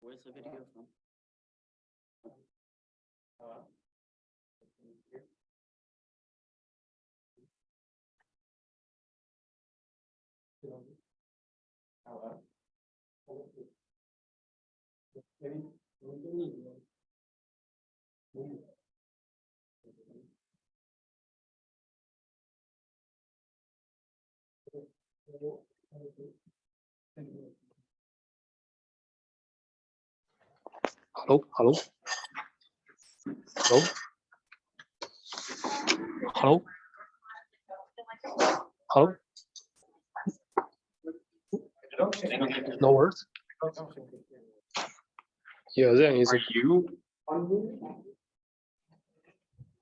Where's the video from? Hello, hello, hello, hello, hello. No words. Yeah, then is it you?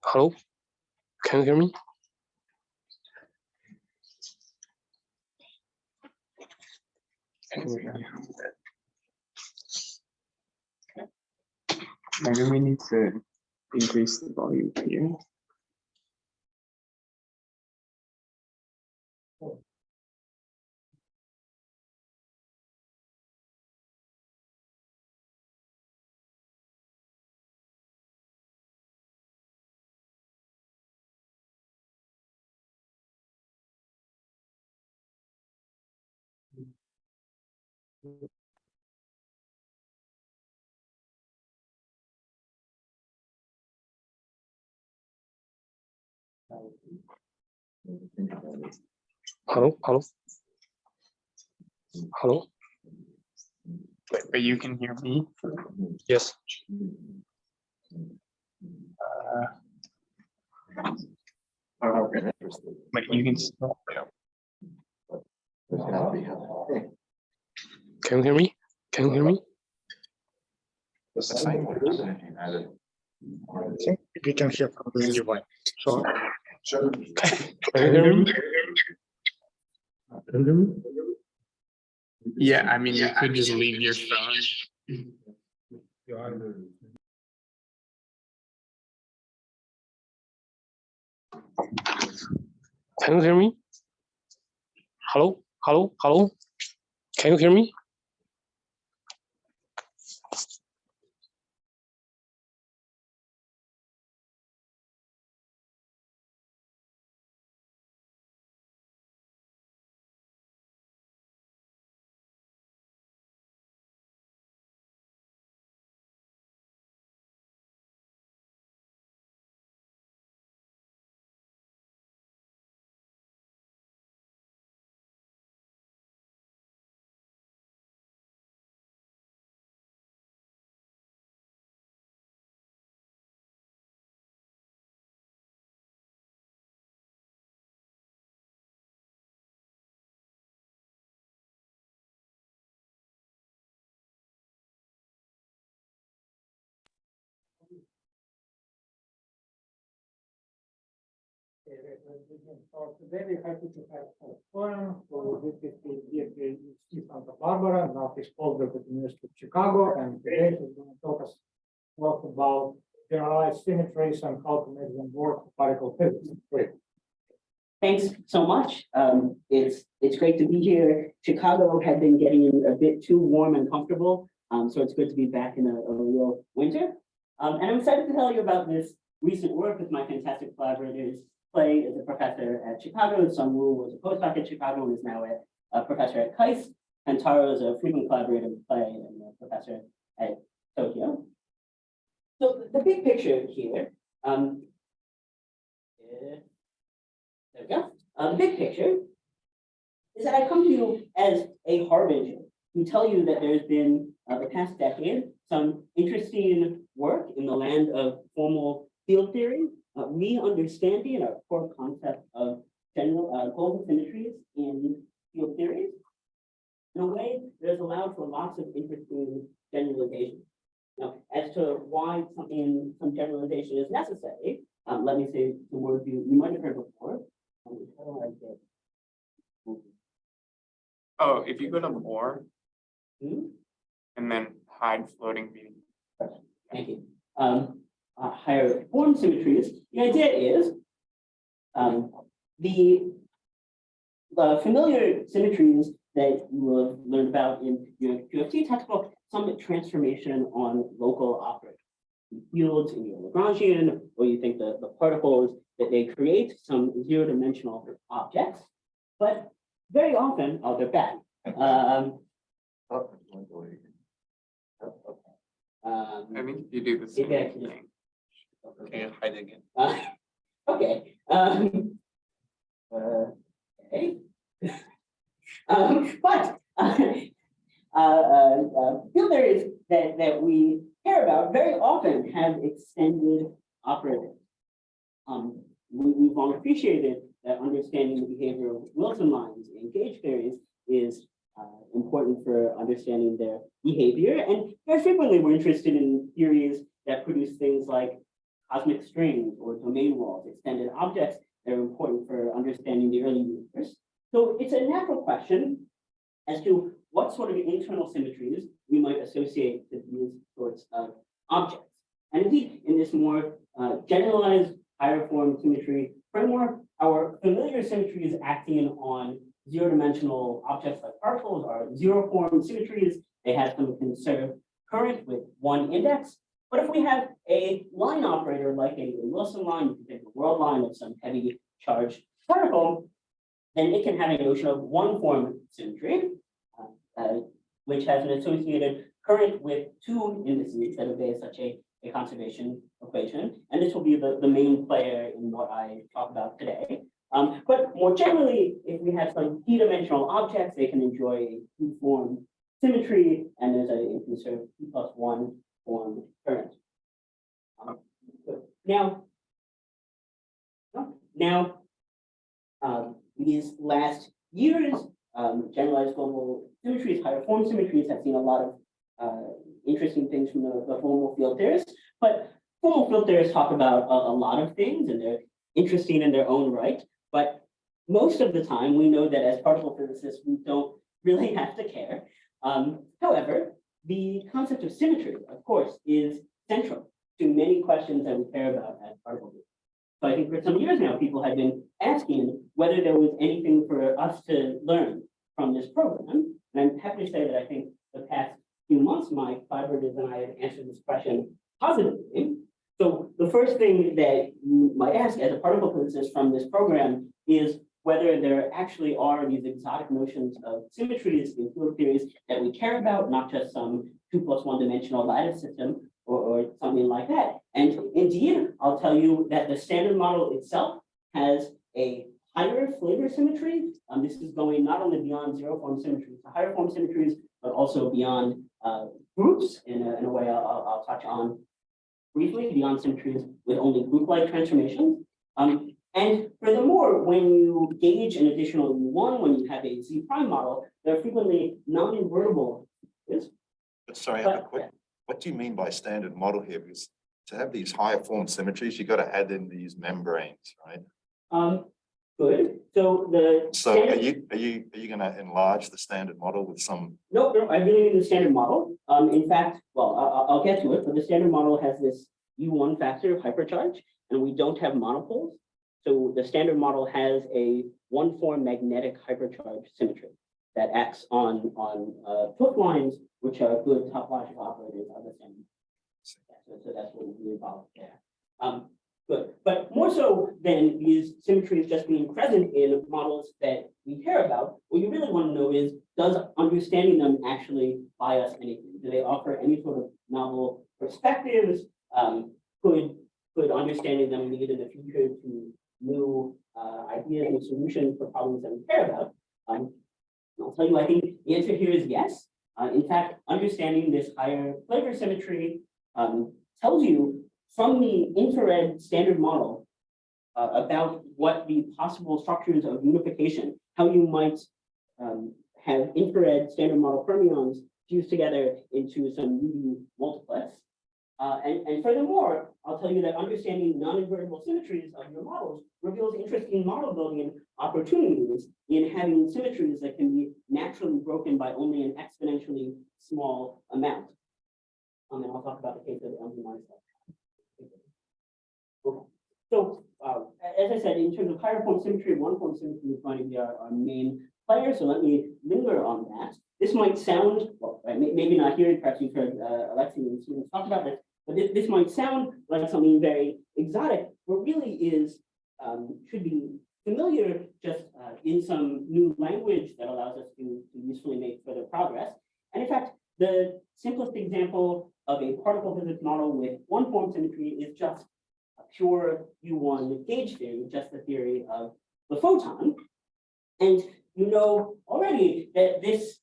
Hello, can you hear me? Maybe we need to increase the volume here. Hello, hello, hello. But you can hear me? Yes. But you can stop. Can you hear me? Can you hear me? I think we can hear from the device. So, Can you hear me? Can you hear me? Yeah, I mean, you could just leave your phone. Can you hear me? Hello, hello, hello. Can you hear me? So today we happy to have Seth Koren, who visited the PhD Santa Barbara, now he's postdoc at the University of Chicago, and today he's going to talk us a lot about generalized symmetries and how to make them work for particle physics. Great. Thanks so much. It's great to be here. Chicago had been getting a bit too warm and comfortable, so it's good to be back in a real winter. And I'm excited to tell you about this recent work with my fantastic collaborators. Clay is a professor at Chicago. Sung-Woo was a postdoc at Chicago and is now a professor at KAIST. And Taro is a frequent collaborator with Clay and a professor at Tokyo. So the big picture here, there we go. The big picture is that I come to you as a harbinger to tell you that there's been, the past decade, some interesting work in the land of formal field theory, re-understanding our core concept of general global symmetries in field theories in a way that has allowed for lots of interesting generalization. Now, as to why some generalization is necessary, let me say some words you might have heard before. Oh, if you go to more and then hide floating meaning. Thank you. Higher form symmetries. The idea is the familiar symmetries that you will have learned about in your QFT textbook some transformation on local operators. Fields in your Lagrangian, or you think the particles that they create some zero-dimensional objects, but very often, oh, they're bad. I think you do the same Yeah. thing. Okay, hide again. Okay. Okay. But field theories that we care about very often have extended operators. We've long appreciated that understanding the behavior of Wilson lines in gauge theories is important for understanding their behavior. And very frequently, we're interested in theories that produce things like cosmic strings or domain walls, extended objects that are important for understanding the early universe. So it's a natural question as to what sort of internal symmetries we might associate with these sorts of objects. And indeed, in this more generalized higher form symmetry framework, our familiar symmetries acting on zero-dimensional objects like particles are zero-form symmetries. They have some conserved current with one index. But if we have a line operator like a Wilson line, you can take a world line of some heavy charged particle, then it can have a notion of one-form symmetry, which has an associated current with two indices that obey such a conservation equation. And this will be the main player in what I talk about today. But more generally, if we have some d-dimensional objects, they can enjoy a two-form symmetry, and there's a conserved p+1 form current. These last years, generalized global symmetries, higher form symmetries have seen a lot of interesting things from the formal field theorists, but formal field theorists talk about a lot of things, and they're interesting in their own right. But most of the time, we know that as particle physicists, we don't really have to care. However, the concept of symmetry, of course, is central to many questions that we care about as particle physicists. So I think for some years now, people have been asking whether there was anything for us to learn from this program. And I'm happy to say that I think the past few months, my collaborators and I have answered this question positively. So the first thing that you might ask as a particle physicist from this program is whether there actually are these exotic notions of symmetries in field theories that we care about, not just some 2+1 dimensional lattice system or something like that. And indeed, I'll tell you that the standard model itself has a higher flavor symmetry. This is going not only beyond zero form symmetries to higher form symmetries, but also beyond groups in a way I'll touch on briefly, beyond symmetries with only group-like transformations. And furthermore, when you gauge an additional U1, when you have a Z prime model, there are frequently non-invertible. But sorry, I have a quick, what do you mean by standard model here? Because to have these higher form symmetries, you've got to add in these membranes, right? Good. So the So standard, are you going to enlarge the standard model with some? no, I really mean the standard model. In fact, well, I'll get to it, but the standard model has this U1 factor of hypercharge, and we don't have monopoles. So the standard model has a one-form magnetic hypercharge symmetry that acts on hook lines, which are good topological operators of the standard. So that's what we involved there. Good. But more so than these symmetries just being present in models that we care about, what you really want to know is, does understanding them actually buy us anything? Do they offer any sort of novel perspectives? Could understanding them lead in the future to new ideas and solutions for problems that we care about? I'll tell you, I think the answer here is yes. In fact, understanding this higher flavor symmetry tells you from the infrared standard model about what the possible structures of unification, how you might have infrared standard model fermions fused together into some UV multiplex. And furthermore, I'll tell you that understanding non-invertible symmetries of your models reveals interesting model building opportunities in having symmetries that can be naturally broken by only an exponentially small amount. And I'll talk about the case of the LG stuff. Okay. So as I said, in terms of higher form symmetry, one form symmetry is going to be our main player. So let me linger on that. this might sound, well, maybe not here, perhaps you've heard Alexei and students talk about this, but this might sound like something very exotic, but really is, should be familiar just in some new language that allows us to usefully make further progress. And in fact, the simplest example of a particle physics model with one form symmetry is just a pure U1 gauge theory, just the theory of the photon. And you know already that this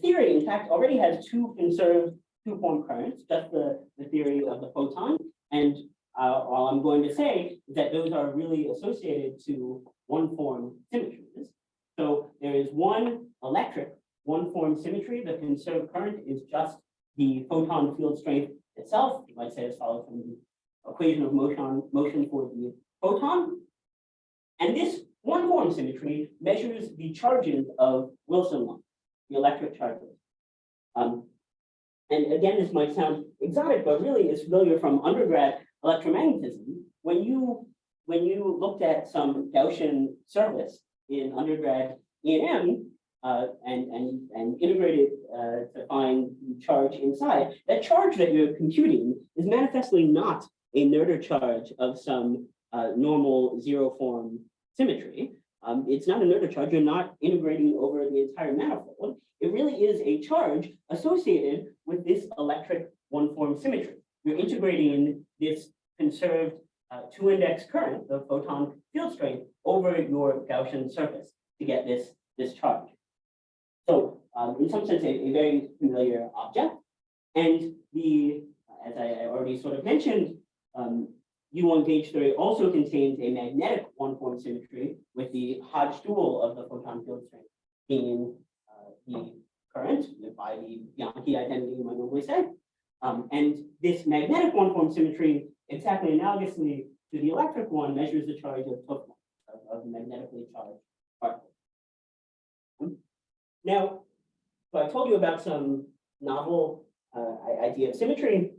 theory, in fact, already has two conserved two-form currents, just the theory of the photon. And all I'm going to say is that those are really associated to one-form symmetries. So there is one electric one-form symmetry. The conserved current is just the photon field strength itself. You might say it's followed from the equation of motion for the photon. And this one-form symmetry measures the charges of Wilson lines, the electric charges. And again, this might sound exotic, but really is familiar from undergrad electromagnetism. When you looked at some Gaussian surface in undergrad E&M and integrated to find the charge inside, that charge that you're computing is manifestly not a Noether charge of some normal zero form symmetry. It's not a Noether charge. You're not integrating over the entire manifold. It really is a charge associated with this electric one-form symmetry. You're integrating this conserved two-index current, the photon field strength, over your Gaussian surface to get this charge. So in some sense, a very familiar object. And as I already sort of mentioned, U1 gauge theory also contains a magnetic one-form symmetry with the Hodge dual of the photon field strength being the current by the Bianchi identity, you might normally say. And this magnetic one-form symmetry, exactly analogously to the electric one, measures the charge of Topf of magnetically charged particles. Now, so I told you about some novel idea of symmetry,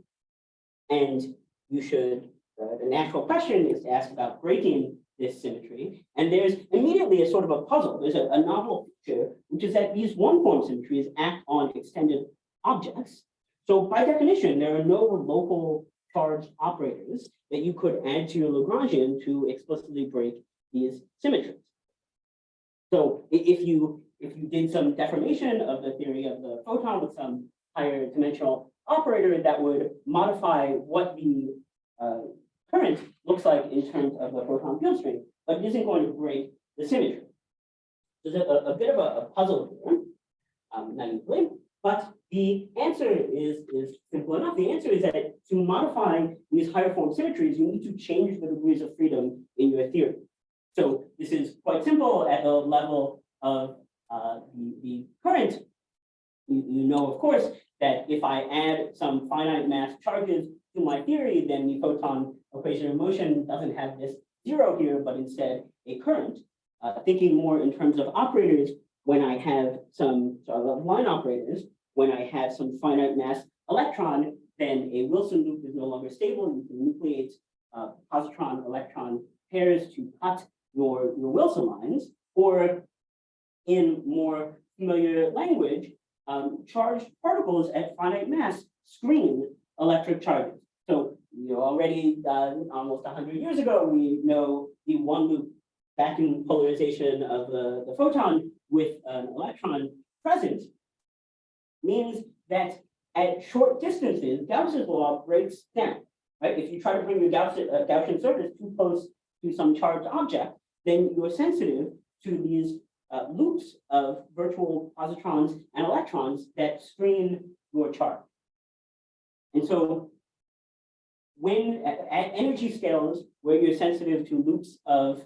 and you should, the natural question is to ask about breaking this symmetry. And there's immediately a sort of a puzzle. There's a novel feature, which is that these one-form symmetries act on extended objects. So by definition, there are no local charge operators that you could add to your Lagrangian to explicitly break these symmetries. So if you did some deformation of the theory of the photon with some higher dimensional operator, that would modify what the current looks like in terms of the photon field strength, but it isn't going to break the symmetry. There's a bit of a puzzle here, naively, but the answer is simple enough. The answer is that to modify these higher form symmetries, you need to change the degrees of freedom in your theory. So this is quite simple at the level of the current. You know, of course, that if I add some finite mass charges to my theory, then the photon equation of motion doesn't have this zero here, but instead a current. Thinking more in terms of operators, when I have some sort of line operators, when I have some finite mass electron, then a Wilson loop is no longer stable. You can nucleate positron-electron pairs to cut your Wilson lines, or in more familiar language, charged particles at finite mass screen electric charges. So you know, already almost 100 years ago, we know the one loop vacuum polarization of the photon with an electron present means that at short distances, Gauss's law breaks down, right? If you try to bring your Gaussian surface too close to some charged object, then you're sensitive to these loops of virtual positrons and electrons that screen your charge. And so when at energy scales where you're sensitive to loops of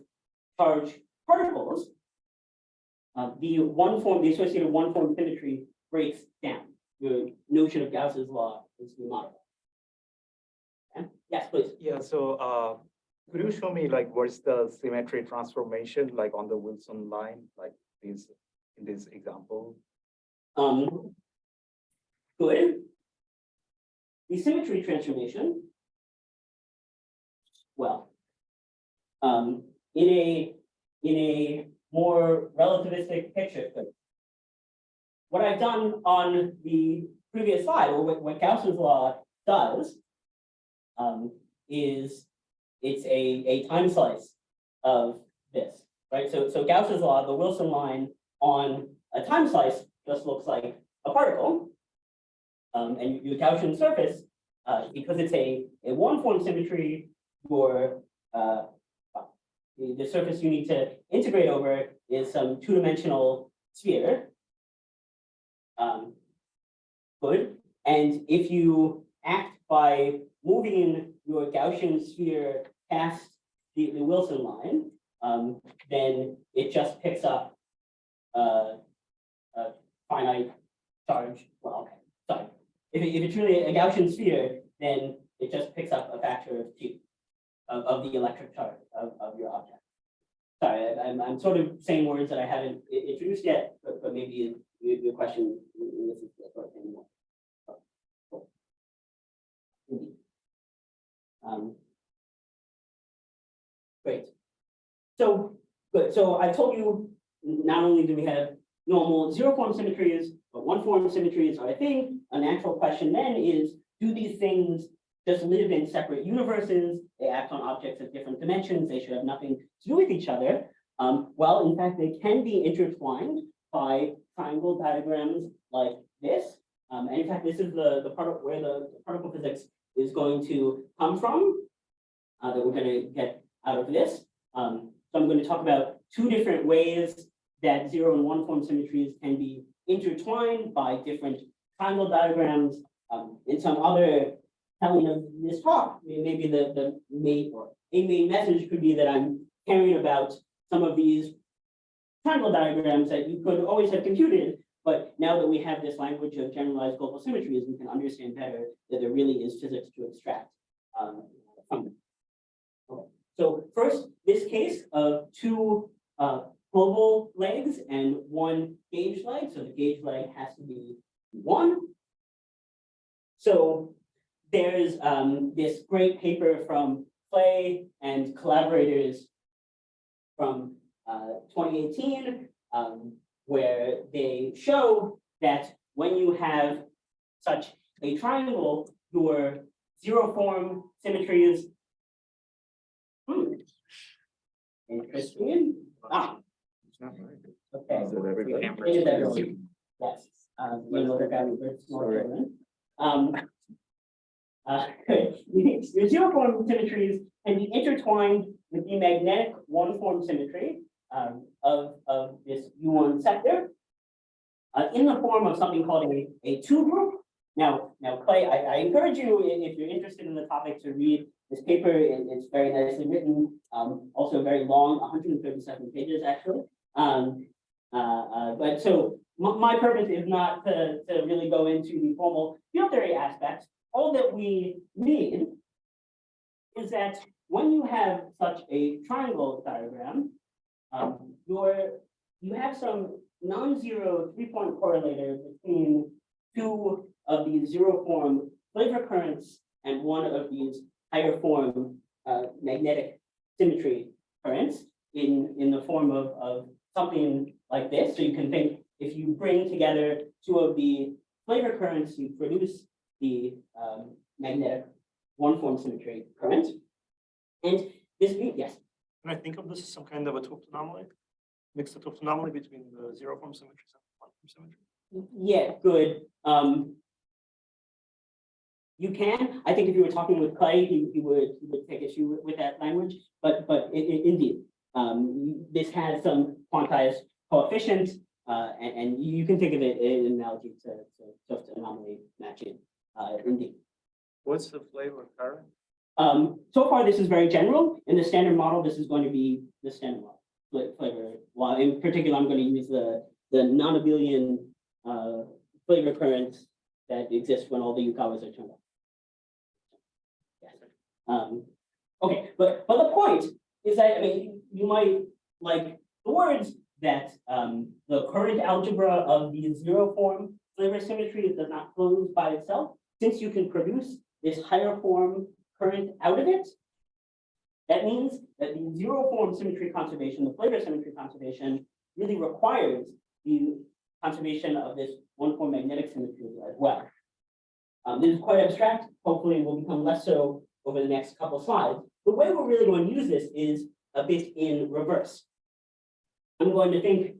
charged particles, the associated one-form symmetry breaks down. Your notion of Gauss's law is modified. Okay? Yes, please. Yeah, so could you show me like what's the symmetry transformation like on the Wilson line, like these in this example? Good. The symmetry transformation, well, in a more relativistic picture, what I've done on the previous slide, or what Gauss's law does, is it's a time slice of this, right? So Gauss's law, the Wilson line on a time slice just looks like a particle. And your Gaussian surface, because it's a one-form symmetry, your the surface you need to integrate over is some two-dimensional sphere. Good. And if you act by moving your Gaussian sphere past the Wilson line, then it just picks up a finite charge. Well, okay, sorry. If it's really a Gaussian sphere, then it just picks up a factor of 2 of the electric charge of your object. Sorry, I'm sort of saying words that I haven't introduced yet, but maybe your question this is the sort of thing. Great. So good. So I told you not only do we have normal zero-form symmetries, but one-form symmetries are a thing. A natural question then is, do these things just live in separate universes? They act on objects of different dimensions. They should have nothing to do with each other. Well, in fact, they can be intertwined by triangle diagrams like this. And in fact, this is the part of where the particle physics is going to come from that we're going to get out of this. So I'm going to talk about 2 different ways that zero and one-form symmetries can be intertwined by different triangle diagrams. In some other telling of this talk, maybe the main or a main message could be that I'm caring about some of these triangle diagrams that you could always have computed, but now that we have this language of generalized global symmetries, we can understand better that there really is physics to extract from them. Okay. So first, this case of 2 global legs and 1 gauge leg. So the gauge leg has to be 1. So there's this great paper from Clay and collaborators from 2018, where they show that when you have such a triangle, your zero-form symmetries. Interesting. Okay. Yes. Your zero-form symmetries can be intertwined with the magnetic one-form symmetry of this U1 sector in the form of something called a 2 group. Now, Clay, I encourage you, if you're interested in the topic, to read this paper. It's very nicely written, also very long, 137 pages actually. But so my purpose is not to really go into the formal field theory aspects. All that we need is that when you have such a triangle diagram, you have some non-zero 3-point correlator between 2 of these zero-form flavor currents and 1 of these higher form magnetic symmetry currents in the form of something like this. So you can think, if you bring together 2 of the flavor currents, you produce the magnetic one-form symmetry current. And this, yes. Can I think of this as some kind of a Tooft anomaly? Mixed Tooft anomaly between the zero-form symmetries and one-form symmetry? Yeah, good. You can. I think if you were talking with Clay, he would take issue with that language. But indeed, this has some quantized coefficient, and you can think of it in analogy to Tooft anomaly matching. Indeed. What's the flavor current? So far, this is very general. In the standard model, this is going to be the standard model flavor. Well, in particular, I'm going to use the non-abelian flavor currents that exist when all the Yukawas are turned off. Yes. Okay, but the point is that, I mean, you might like the words that the current algebra of the zero-form flavor symmetry does not close by itself. Since you can produce this higher form current out of it, that means that the zero-form symmetry conservation, the flavor symmetry conservation, really requires the conservation of this one-form magnetic symmetry as well. This is quite abstract. Hopefully, it will become less so over the next couple slides. The way we're really going to use this is a bit in reverse. I'm going to think,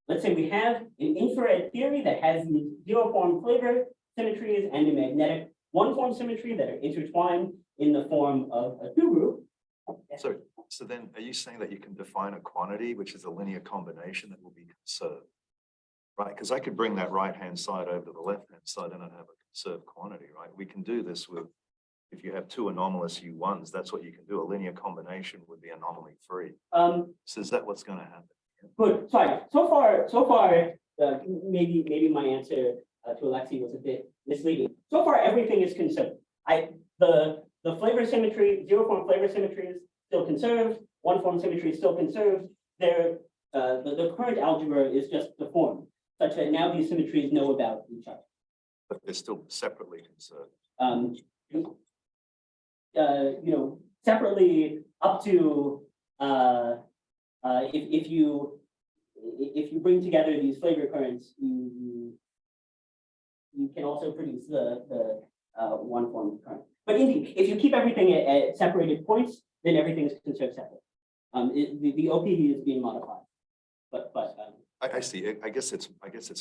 let's say we have an infrared theory that has these zero-form flavor symmetries and a magnetic one-form symmetry that are intertwined in the form of a two-group. So then are you saying that you can define a quantity, which is a linear combination that will be conserved? Right, because I could bring that right-hand side over to the left-hand side and I'd have a conserved quantity, right? We can do this with, if you have two anomalous U1s, that's what you can do. A linear combination would be anomaly free. So is that what's going to happen? Good. Sorry. So far, maybe my answer to Alexi was a bit misleading. So far, everything is conserved. The flavor symmetry, zero-form flavor symmetry is still conserved. One-form symmetry is still conserved. The current algebra is just the form, such that now these symmetries know about each other. But they're still separately conserved. Separately up to if you bring together these flavor currents, you can also produce the one form current. But indeed, if you keep everything at separated points, then everything is conserved separate. The OPD is being modified, but I see. I guess it's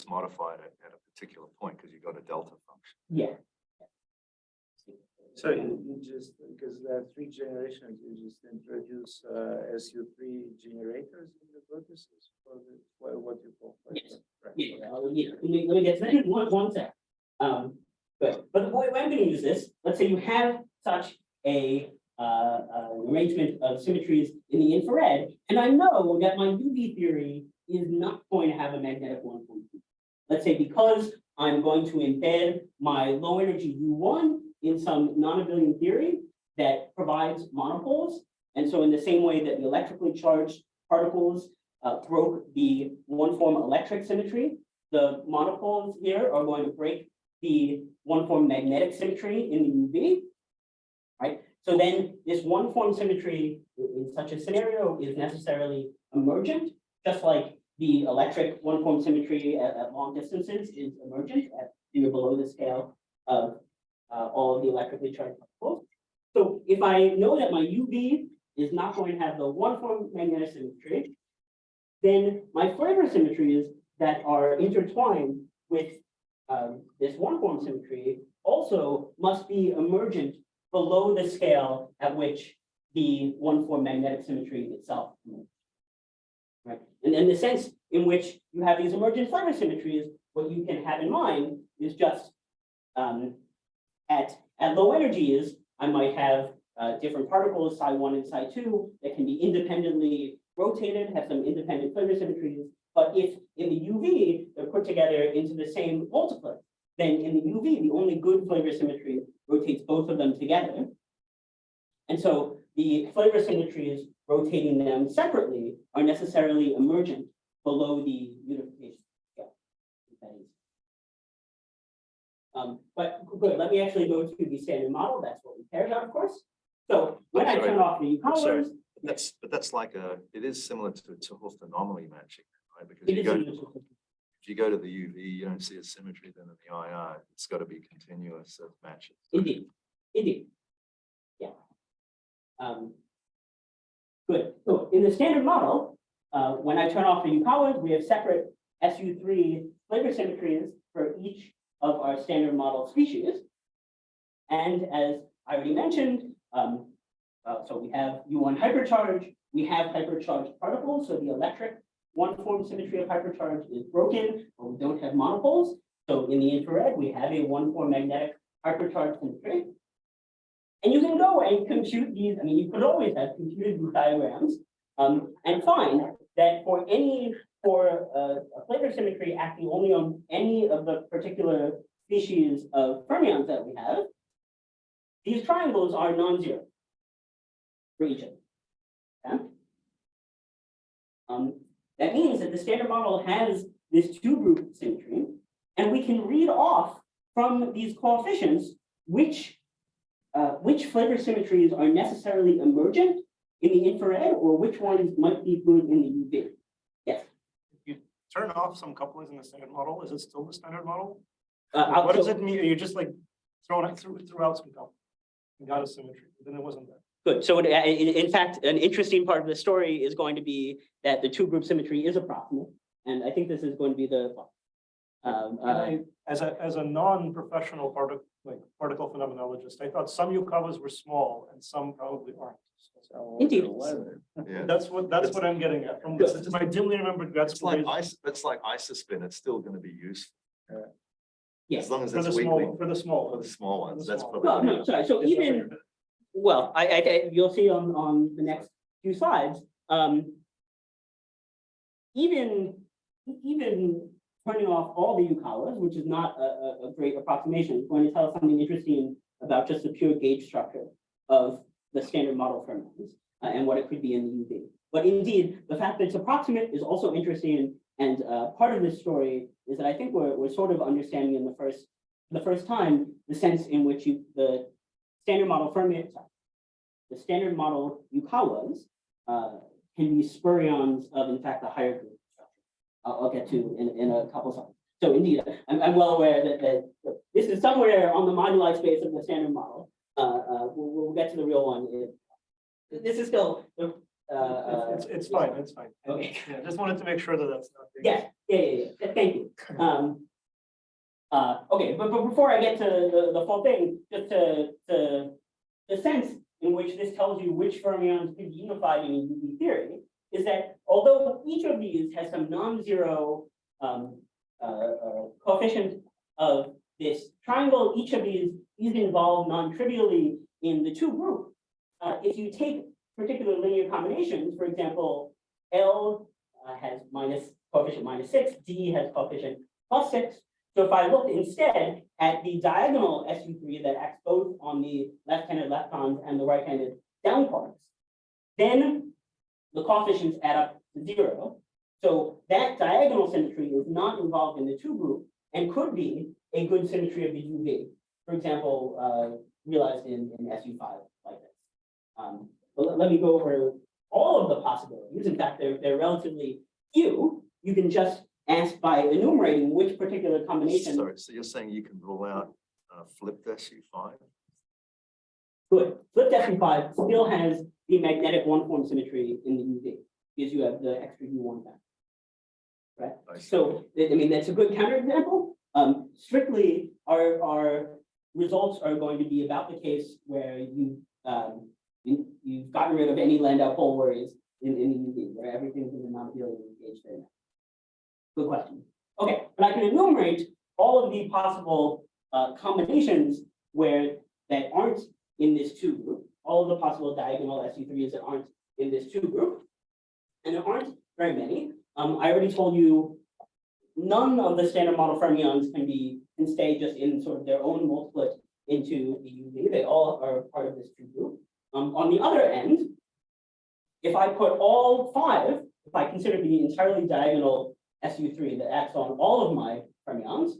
modified at a particular point because you got a delta function. yeah. So you just, because there are three generations, you just introduce SU3 generators in the vertices for what you call. Yes. Yeah. Let me get to that in one sec. But the way I'm going to use this, let's say you have such an arrangement of symmetries in the infrared, and I know that my UV theory is not going to have a magnetic one form. Let's say because I'm going to embed my low energy U1 in some non-abelian theory that provides monopoles. And so in the same way that the electrically charged particles broke the one-form electric symmetry, the monopoles here are going to break the one-form magnetic symmetry in the UV, right? So then this one-form symmetry in such a scenario is necessarily emergent, just like the electric one-form symmetry at long distances is emergent at below the scale of all of the electrically charged particles. So if I know that my UV is not going to have the one-form magnetic symmetry, then my flavor symmetries that are intertwined with this one-form symmetry also must be emergent below the scale at which the one-form magnetic symmetry itself emerges. Right? And in the sense in which you have these emergent flavor symmetries, what you can have in mind is just at low energies, I might have different particles, psi1 and psi2, that can be independently rotated, have some independent flavor symmetries. But if in the UV, they're put together into the same multiplet, then in the UV, the only good flavor symmetry rotates both of them together. And so the flavor symmetries rotating them separately are necessarily emergent below the unification scale. But good, let me actually go to the standard model. That's what we care about, of course. So when I turn off the colors, That's like it is similar to Host anomaly matching, right? Because it if you go to the UV, you don't see a symmetry, then in the IR, it's got to be continuous matches. Indeed. Yeah. Good. So in the standard model, when I turn off the U colors, we have separate SU3 flavor symmetries for each of our standard model species. And as I already mentioned, so we have U1 hypercharge, we have hypercharged particles, so the electric one-form symmetry of hypercharge is broken, but we don't have monopoles. So in the infrared, we have a one-form magnetic hypercharged symmetry. And you can go and compute these, I mean, you could always have computed these diagrams and find that for a flavor symmetry acting only on any of the particular species of fermions that we have, these triangles are non-zero for each of them. Okay? That means that the standard model has this two-group symmetry, and we can read off from these coefficients which flavor symmetries are necessarily emergent in the infrared or which ones might be good in the UV. Yes. turn off some couplings in the standard model, is it still the standard model? Uh, What does so- it mean? You just like throughout some couplings and got a symmetry, but then it wasn't there. Good. So in fact, an interesting part of the story is going to be that the two-group symmetry is approximate. And I think this is going to be the As a non-professional particle phenomenologist, I thought some Yukawas were small and some probably aren't. Indeed. Yeah. That's what I'm getting at from this. It's my dimly remembered grad It's school like days. it's like isospin, it's still gonna be useful, yes. as long as For the it's weakly. small, for the small For the ones. small ones, that's small probably. No, no, sorry. So even, well, you'll see on the next few slides, even turning off all the Yukawas, which is not a great approximation, is going to tell us something interesting about just the pure gauge structure of the standard model fermions and what it could be in the UV. But indeed, the fact that it's approximate is also interesting. And part of this story is that I think we're sort of understanding in the first time the sense in which the standard model fermions, the standard model Yukawas can be spurions of, in fact, the higher group structure. I'll get to in a couple slides. So indeed, I'm well aware that this is somewhere on the moduli space of the standard model. We'll get to the real one. This is still. It's fine, it's fine. Okay. Yeah, just wanted to make sure that that's not. Yes, yeah. Thank you. Okay, but before I get to the full thing, just to the sense in which this tells you which fermions could be unified in UV theory is that although each of these has some non-zero coefficient of this triangle, each of these is involved non-trivially in the two group. If you take particular linear combinations, for example, L has coefficient -6, D has coefficient +6. So if I look instead at the diagonal SU3 that acts both on the left-handed leptons and the right-handed down quarks, then the coefficients add up to 0. So that diagonal symmetry is not involved in the two group and could be a good symmetry of the UV. For example, realized in SU5 like this. But let me go over all of the possibilities. In fact, they're relatively few. You can just ask by enumerating which particular combination. Sorry, so you're saying you can rule out flipped SU5? Good. Flipped SU5 still has the magnetic one-form symmetry in the UV because you have the extra U1 factor. Right? I see. So, I mean, that's a good counterexample. Strictly, our results are going to be about the case where you've gotten rid of any Landau pole worries in the UV, where everything's in the non-abelian gauge there. Good question. Okay, but I can enumerate all of the possible combinations that aren't in this two group, all of the possible diagonal SU3s that aren't in this two group, and there aren't very many. I already told you none of the standard model fermions can stay just in sort of their own multiplet into the UV. They all are part of this two group. On the other end, if I put all 5, if I consider the entirely diagonal SU3 that acts on all of my fermions,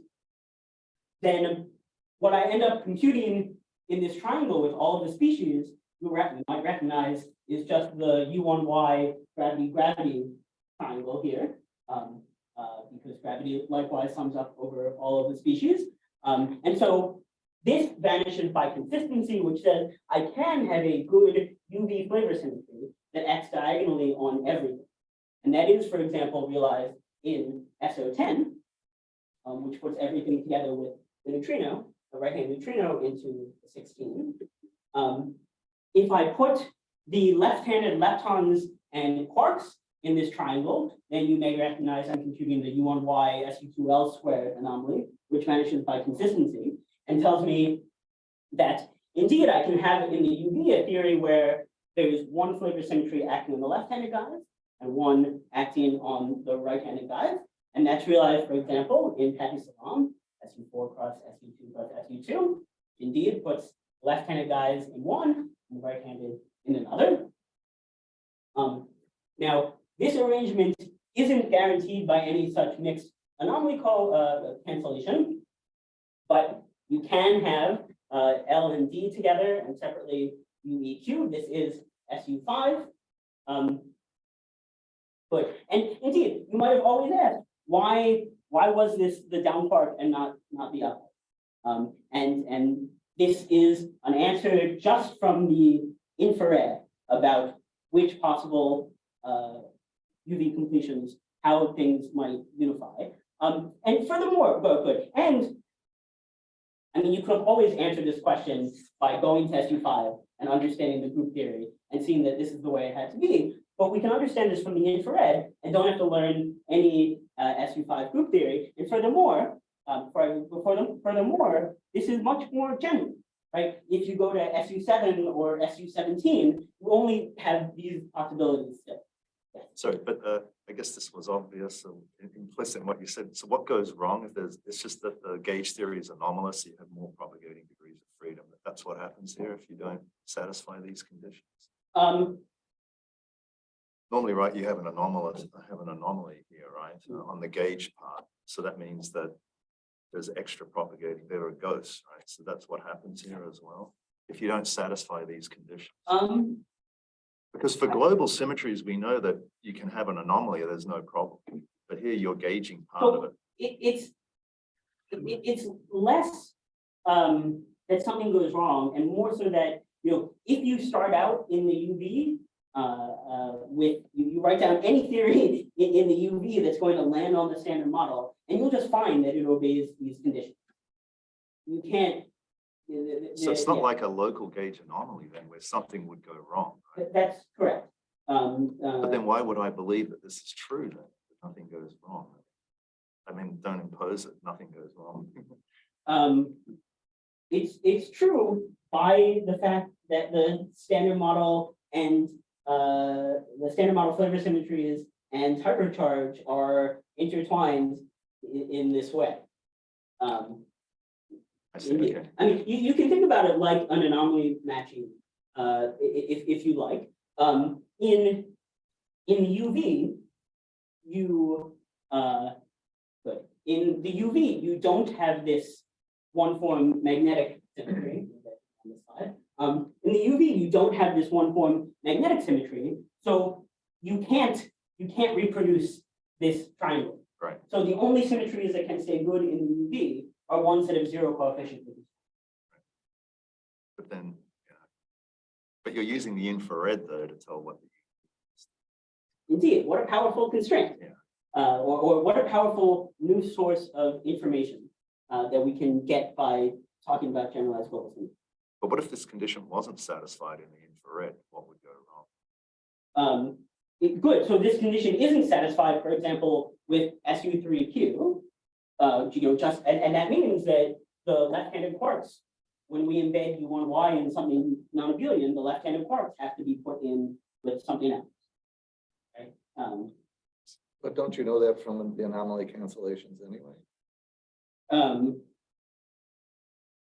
then what I end up computing in this triangle with all of the species, you might recognize is just the U1Y gravity triangle here, because gravity likewise sums up over all of the species. And so this vanishes by consistency, which says I can have a good UV flavor symmetry that acts diagonally on everything. And that is, for example, realized in SO10, which puts everything together with the neutrino, the right-hand neutrino into 16. If I put the left-handed leptons and quarks in this triangle, then you may recognize I'm computing the U1Y SU2L squared anomaly, which vanishes by consistency and tells me that indeed I can have in the UV a theory where there's one flavor symmetry acting on the left-handed guys and one acting on the right-handed guys. And that's realized, for example, in Patty Salam, SU4 cross SU2 cross SU2, indeed puts left-handed guys in one and right-handed in another. Now, this arrangement isn't guaranteed by any such mixed anomaly cancellation, but you can have L and D together and separately UEQ. This is SU5. And indeed, you might have always asked, why was this the down part and not the up? And this is an answer just from the infrared about which possible UV completions, how things might unify. And furthermore, good. And I mean, you could have always answered this question by going to SU5 and understanding the group theory and seeing that this is the way it had to be. But we can understand this from the infrared and don't have to learn any SU5 group theory. And furthermore, furthermore, this is much more general, right? If you go to SU7 or SU17, you only have these possibilities still. Yeah. Sorry, but I guess this was obvious and implicit in what you said. So what goes wrong if it's just that the gauge theory is anomalous, you have more propagating degrees of freedom. That's what happens here if you don't satisfy these conditions. Normally, right, you have an anomaly here, right, on the gauge part. So that means that there's extra propagating, there are ghosts, right? So that's what happens here as well, if you don't satisfy these conditions. Because for global symmetries, we know that you can have an anomaly, there's no problem. But here you're gauging part of it. It's less that something goes wrong and more so that, you know, if you start out in the UV, you write down any theory in the UV that's going to land on the standard model, and you'll just find that it obeys these conditions. You can't. So it's not like a local gauge anomaly then, where something would go wrong. Right? That's correct. But then why would I believe that this is true then? That nothing goes wrong. I mean, don't impose it. Nothing goes wrong. It's true by the fact that the standard model and the standard model flavor symmetries and hypercharge are intertwined in this way. I see, okay. I mean, you can think about it like an anomaly matching, if you like. In UV, in the UV, you don't have this one form magnetic symmetry. On this side. In the UV, you don't have this one form magnetic symmetry, so you can't reproduce this triangle. Right. So the only symmetries that can stay good in the UV are ones that have zero coefficient. But then, but you're using the infrared though to tell what. Indeed, what a powerful constraint. Yeah. Or what a powerful new source of information that we can get by talking about generalized global symmetry. But what if this condition wasn't satisfied in the infrared? What would go wrong? Good. So this condition isn't satisfied, for example, with SU3Q. And that means that the left-handed quarks, when we embed U1Y in something non-abelian, the left-handed quarks have to be put in with something else. Right? But don't you know that from the anomaly cancellations anyway?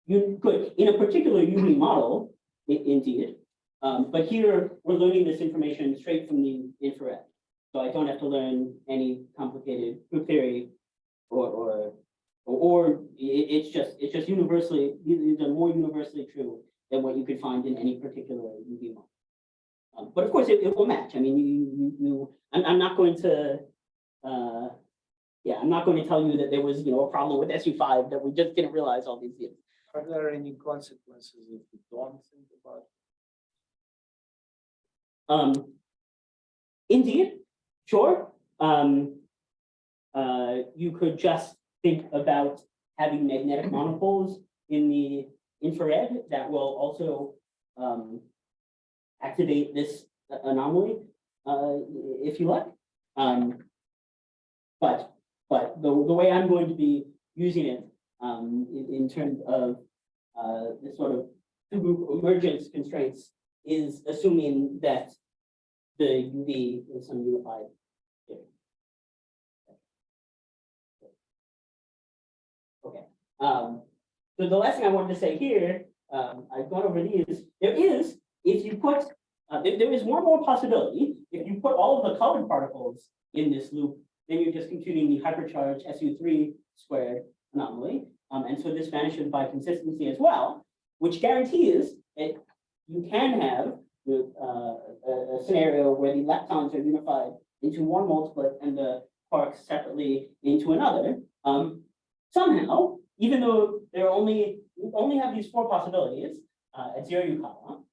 You could, in a particular UV model, indeed. But here we're learning this information straight from the infrared. So I don't have to learn any complicated group theory or it's just universally, these are more universally true than what you could find in any particular UV model. But of course it will match. I mean, I'm not going to I'm not going to tell you that there was a problem with SU5 that we just didn't realize all these years. Are there any consequences if you don't think about it? Indeed, sure. You could just think about having magnetic monopoles in the infrared that will also activate this anomaly, if you like. But the way I'm going to be using it in terms of this sort of two-group emergence constraints is assuming that the UV is some unified theory. Okay. So the last thing I wanted to say here, I've gone over these. There is, if you put, there is one more possibility. If you put all of the colored particles in this loop, then you're just computing the hypercharged SU3 squared anomaly. And so this vanishes by consistency as well, which guarantees that you can have a scenario where the leptons are unified into one multiplet and the quarks separately into another, somehow, even though we only have these four possibilities at 0 Yukawa,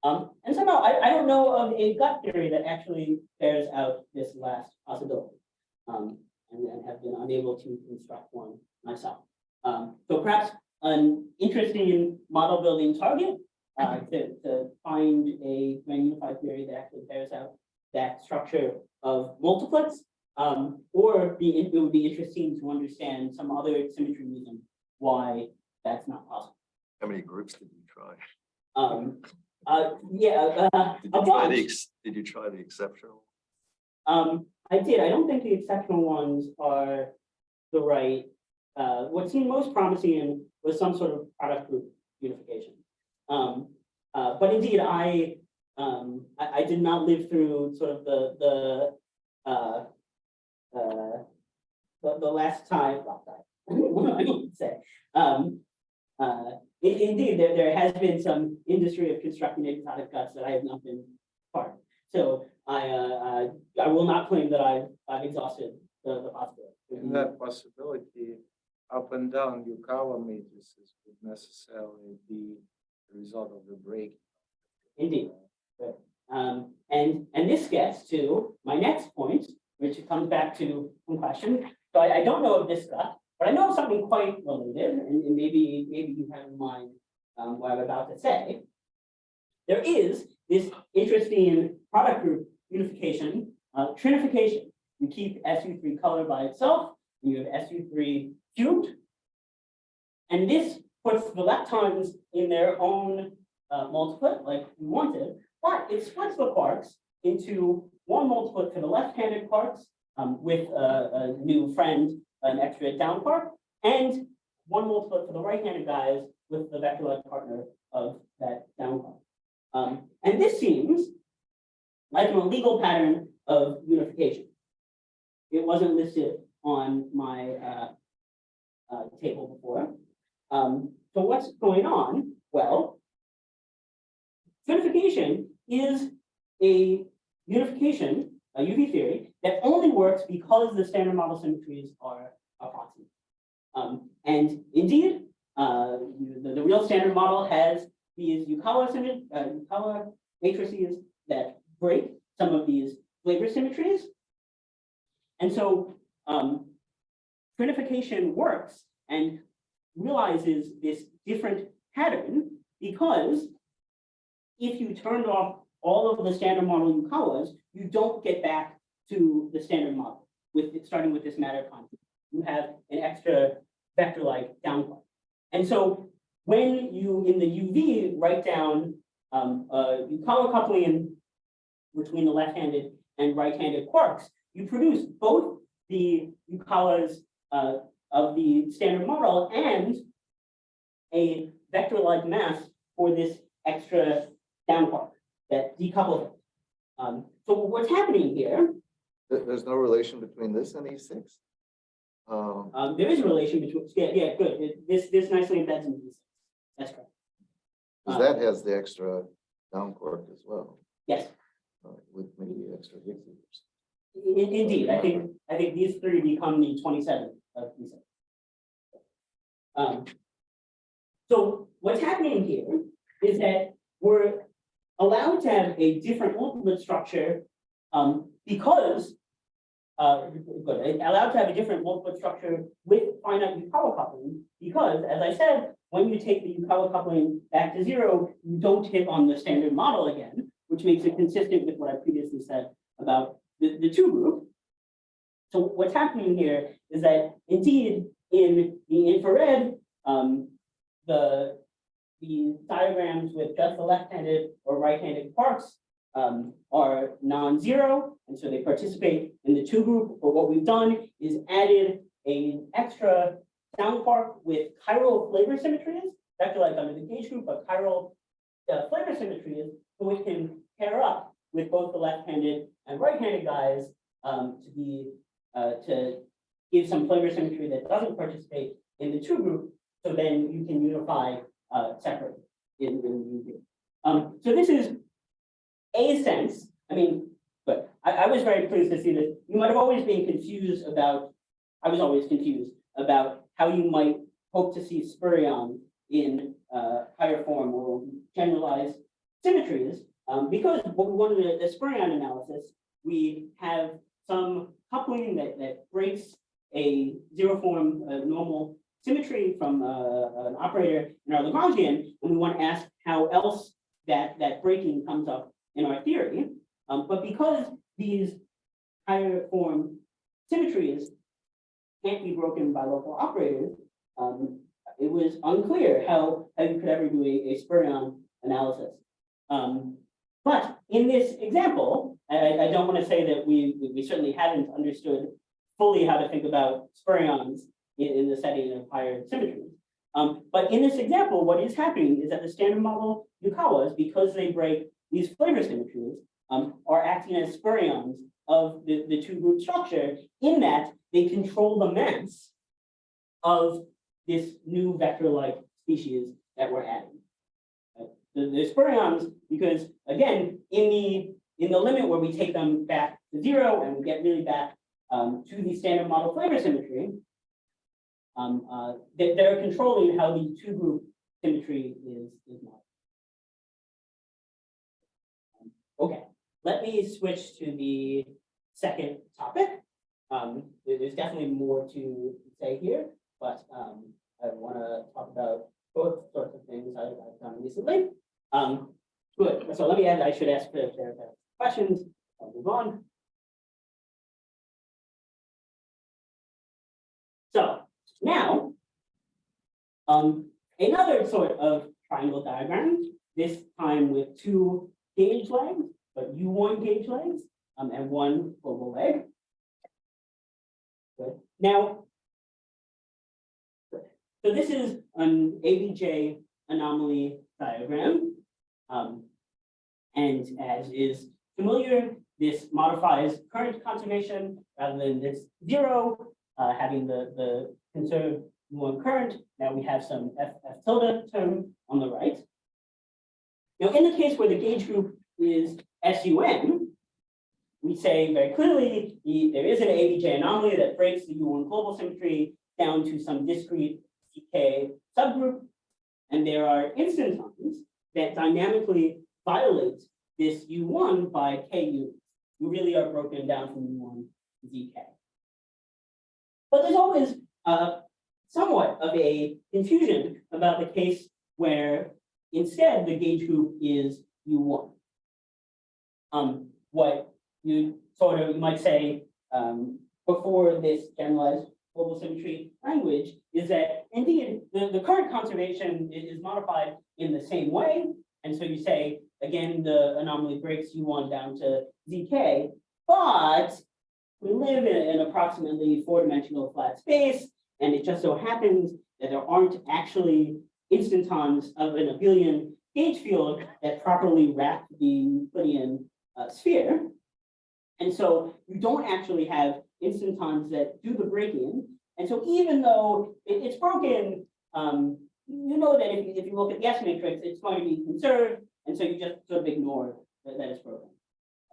and somehow I don't know of a gut theory that actually bears out this last possibility, and have been unable to construct one myself. So perhaps an interesting model building target to find a grand unified theory that actually bears out that structure of multiplets, or it would be interesting to understand some other symmetry reason why that's not possible. How many groups did you try? Yeah, Did a you try bunch. did you try the exceptional? I did. I don't think the exceptional ones are the right. What seemed most promising was some sort of product group unification. But indeed, I did not live through sort of the last time. What do I say? Indeed, there has been some industry of constructing exotic guts that I have not been part of. So I will not claim that I've exhausted the possibility. In that possibility, up and down Yukawa matrices would necessarily be the result of the break. Indeed. Right. And this gets to my next point, which comes back to one question. So I don't know of this gut, but I know of something quite related, and maybe you have in mind what I'm about to say. There is this interesting product group unification, trinification. You keep SU3 color by itself, and you have SU3 cubed. And this puts the leptons in their own multiplet, like we wanted, but it splits the quarks into one multiplet for the left-handed quarks with a new friend, an extra down quark, and one multiplet for the right-handed guys with the vector-like partner of that down quark. And this seems like an illegal pattern of unification. It wasn't listed on my table before. So what's going on? Well, unification is a unification, a UV theory, that only works because the standard model symmetries are approximate. And indeed, the real standard model has these Yukawa matrices that break some of these flavor symmetries. And so trinification works and realizes this different pattern because if you turned off all of the standard model Yukawas, you don't get back to the standard model starting with this matter constant. You have an extra vector-like down quark. And so when you in the UV write down Yukawa coupling between the left-handed and right-handed quarks, you produce both the Yukawas of the standard model and a vector-like mass for this extra down quark that decouples it. So what's happening here? There's no relation between this and E6? There is a relation between, yeah, good. This nicely embeds into this. That's correct. Because that has the extra down quark as well, Yes, with maybe extra hexagons. indeed. I think these three become the 27 of E6. So what's happening here is that we're allowed to have a different multiplet structure because allowed to have a different multiplet structure with finite Yukawa coupling because, as I said, when you take the Yukawa coupling back to 0, you don't hit on the standard model again, which makes it consistent with what I previously said about the two group. So what's happening here is that indeed in the infrared, the diagrams with just the left-handed or right-handed quarks are non-zero, and so they participate in the two group. But what we've done is added an extra down quark with chiral flavor symmetries, vector like under the gauge group, but chiral flavor symmetries, so we can pair up with both the left-handed and right-handed guys to give some flavor symmetry that doesn't participate in the two group. So then you can unify separately in UV. So this is a sense. I mean, but I I was very pleased to see this. You might have always been confused about, I was always confused about how you might hope to see spurion in higher form or generalized symmetries. Because what we wanted in the spurion analysis, we have some coupling that breaks a zero form normal symmetry from an operator in our Lagrangian, and we want to ask how else that breaking comes up in our theory. But because these higher form symmetries can't be broken by local operators, it was unclear how you could ever do a spurion analysis. But in this example, I don't want to say that we certainly haven't understood fully how to think about spurions in the setting of higher symmetries. But in this example, what is happening is that the standard model Yukawas, because they break these flavor symmetries, are acting as spurions of the two group structure, in that they control the mass of this new vector-like species that we're adding. The spurions, because again, in the limit where we take them back to zero and we get really back to the standard model flavor symmetry, they're controlling how the two group symmetry is modeled. Okay, let me switch to the second topic. There's definitely more to say here, but I want to talk about both sorts of things I've done recently. Good. So let me add, I should ask if there are questions. I'll move on. So now, another sort of triangle diagram, this time with two gauge legs, but U1 gauge legs, and one global leg. Good. Now, so this is an ABJ anomaly diagram. And as is familiar, this modifies current conservation rather than this zero, having the conserved U1 current. Now we have some F tilde term on the right. Now, in the case where the gauge group is SUN, we say very clearly there is an ABJ anomaly that breaks the U1 global symmetry down to some discrete CK subgroup, and there are instantons that dynamically violate this U1 by K units. You really are broken down from U1 to ZK. But there's always somewhat of a confusion about the case where instead the gauge group is U1. What you might say before this generalized global symmetry language is that indeed the current conservation is modified in the same way. And so you say, again, the anomaly breaks U1 down to ZK, but we live in an approximately four-dimensional flat space, and it just so happens that there aren't actually instantons of an abelian gauge field that properly wrap the Euclidean sphere. And so you don't actually have instantons that do the break-in. And so even though it's broken, you know that if you look at the S matrix, it's going to be conserved. And so you just sort of ignore that it's broken.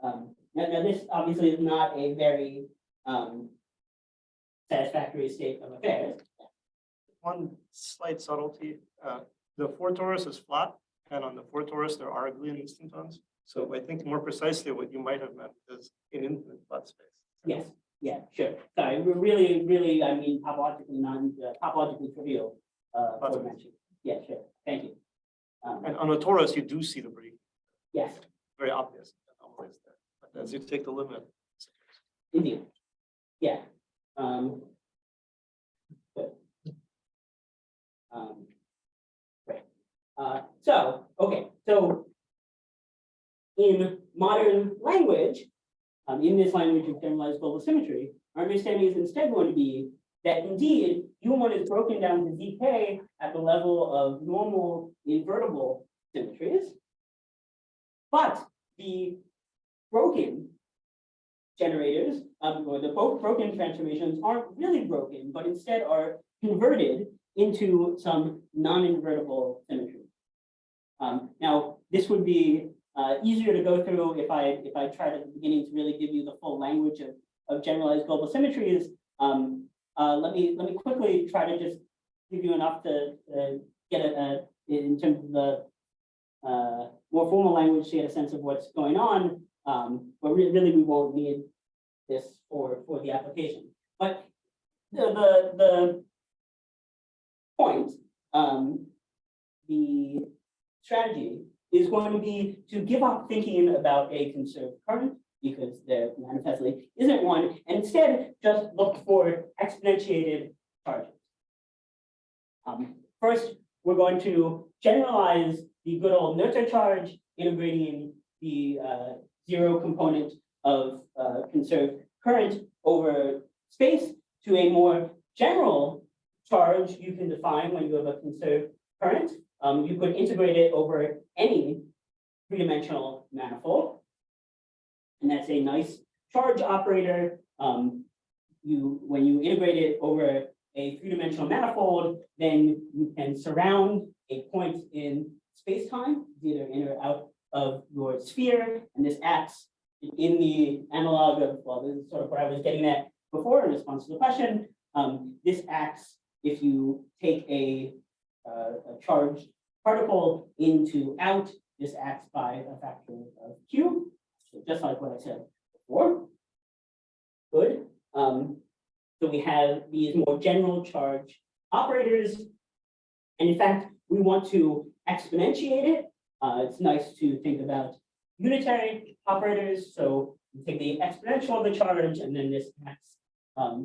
Now this obviously is not a very satisfactory state of affairs. One slight subtlety, the 4 torus is flat, and on the 4 torus, there are abelian instantons. So I think more precisely what you might have meant is an infinite flat space. Yes, yeah, sure. Sorry, we're really, I mean, topologically trivial for mention. Yeah, sure. Thank you. And on a torus, you do see the break. Yes, Very obvious. Always there. But as you take the limit, indeed. Yeah. Good. Right. So, okay. So in modern language, in this language of generalized global symmetry, our understanding is instead going to be that indeed U1 is broken down to ZK at the level of normal invertible symmetries, but the broken generators, or the broken transformations aren't really broken, but instead are converted into some non-invertible symmetry. Now, this would be easier to go through if I tried at the beginning to really give you the full language of generalized global symmetries. Let me quickly try to just give you enough to get in terms of the more formal language to get a sense of what's going on. But really we won't need this for the application. But the point, the strategy is going to be to give up thinking about a conserved current, because there manifestly isn't one, and instead just look for exponentiated charges. First, we're going to generalize the good old Noether charge, integrating the zero component of conserved current over space to a more general charge you can define when you have a conserved current. You could integrate it over any three-dimensional manifold. And that's a nice charge operator. When you integrate it over a three-dimensional manifold, then you can surround a point in space-time, either in or out of your sphere. And this acts in the analog of, well, this is sort of what I was getting at before in response to the question. This acts if you take a charged particle into out, this acts by a factor of Q. So just like what I said before. Good. So we have these more general charge operators. And in fact, we want to exponentiate it. It's nice to think about unitary operators. So we take the exponential of the charge, and then this acts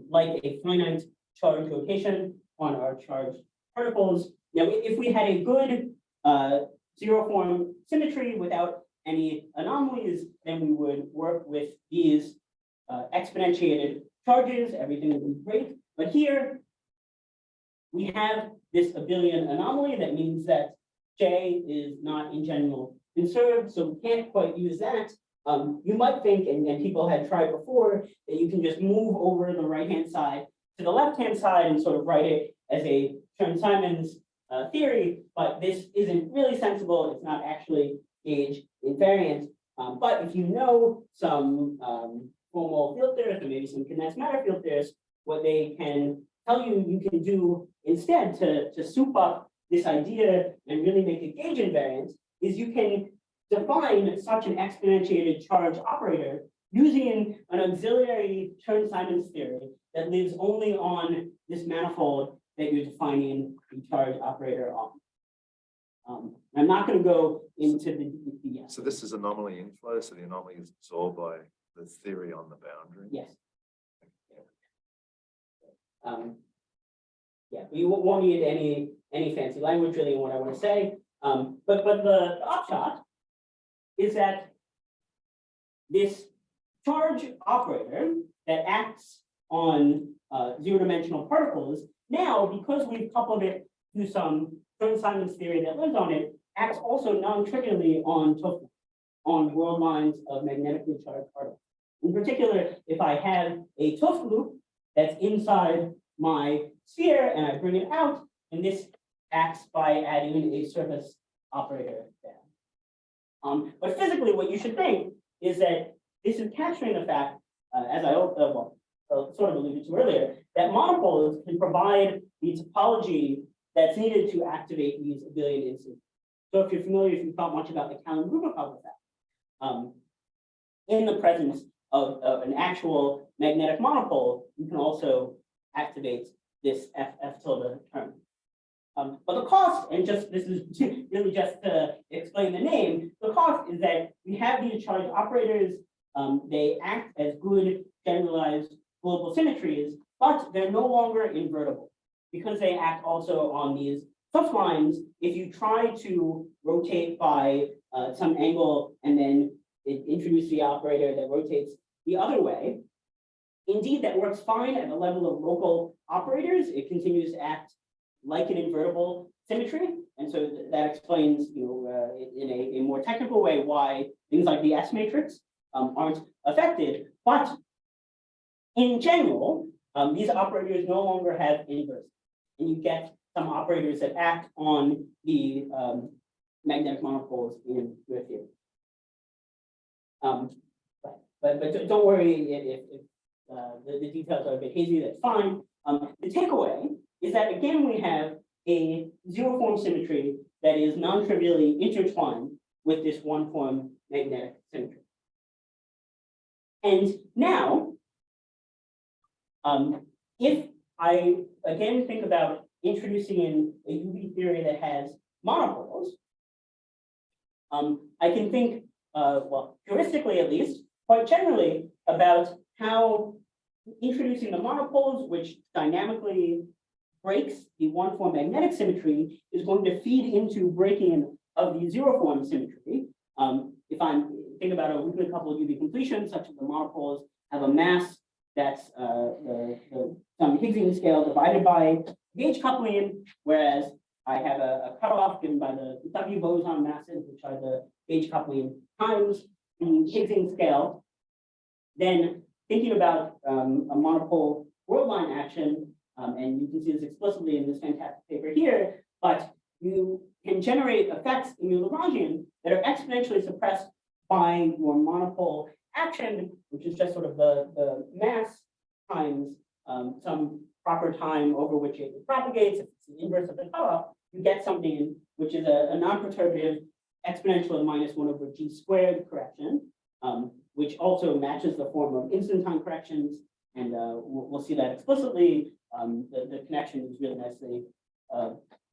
like a finite charge location on our charged particles. Now, if we had a good zero form symmetry without any anomalies, then we would work with these exponentiated charges, everything would be great. But here we have this abelian anomaly. That means that J is not in general conserved, so we can't quite use that. You might think, and people had tried before, that you can just move over the right-hand side to the left-hand side and sort of write it as a Chern-Simons theory, but this isn't really sensible. It's not actually gauge invariant. But if you know some formal field theorists, or maybe some condensed matter field theorists, what they can tell you can do instead to soup up this idea and really make it gauge invariant is you can define such an exponentiated charge operator using an auxiliary Chern-Simons theory that lives only on this manifold that you're defining the charge operator on. I'm not going to go into the yes. So this is anomaly inflow, so the anomaly is absorbed by the theory on the boundary? Yes. Yeah, we won't need any fancy language really in what I want to say. But the upshot is that this charge operator that acts on zero-dimensional particles, now, because we've coupled it to some Chern-Simons theory that lives on it, acts also non-trivially on TOF, on world lines of magnetically charged particles. In particular, if I have a TOF loop that's inside my sphere and I bring it out, and this acts by adding a surface operator there. But physically, what you should think is that this is capturing the fact, as I sort of alluded to earlier, that monopoles can provide the topology that's needed to activate these abelian instances. So if you're familiar, if you thought much about the Kalin-Rubikov effect, in the presence of an actual magnetic monopole, you can also activate this F tilde term. But the cost, and this is really just to explain the name, the cost is that we have these charge operators, they act as good generalized global symmetries, but they're no longer invertible because they act also on these TOF lines. If you try to rotate by some angle and then introduce the operator that rotates the other way, indeed that works fine at the level of local operators. It continues to act like an invertible symmetry, and so that explains, in a more technical way why things like the S matrix aren't affected. But in general, these operators no longer have inverse, and you get some operators that act on the magnetic monopoles in your theory. But don't worry if the details are a bit hazy, that's fine. The takeaway is that again, we have a zero form symmetry that is non-trivially intertwined with this one form magnetic symmetry. And now, if I again think about introducing in a UV theory that has monopoles, I can think, well, heuristically at least, quite generally about how introducing the monopoles, which dynamically breaks the one form magnetic symmetry, is going to feed into breaking of the zero form symmetry. If I'm thinking about a weakly coupled UV completion, such as the monopoles have a mass that's some Higgsine scale divided by gauge coupling, whereas I have a cutoff given by the W boson masses, which are the gauge coupling times the Higgsine scale. Then thinking about a monopole world line action, and you can see this explicitly in this fantastic paper here, but you can generate effects in your Lagrangian that are exponentially suppressed by your monopole action, which is just sort of the mass times some proper time over which it propagates. If it's the inverse of the cutoff, you get something which is a non-perturbative exponential minus 1 over g squared correction, which also matches the form of instant time corrections. And we'll see that explicitly. The connection is really nicely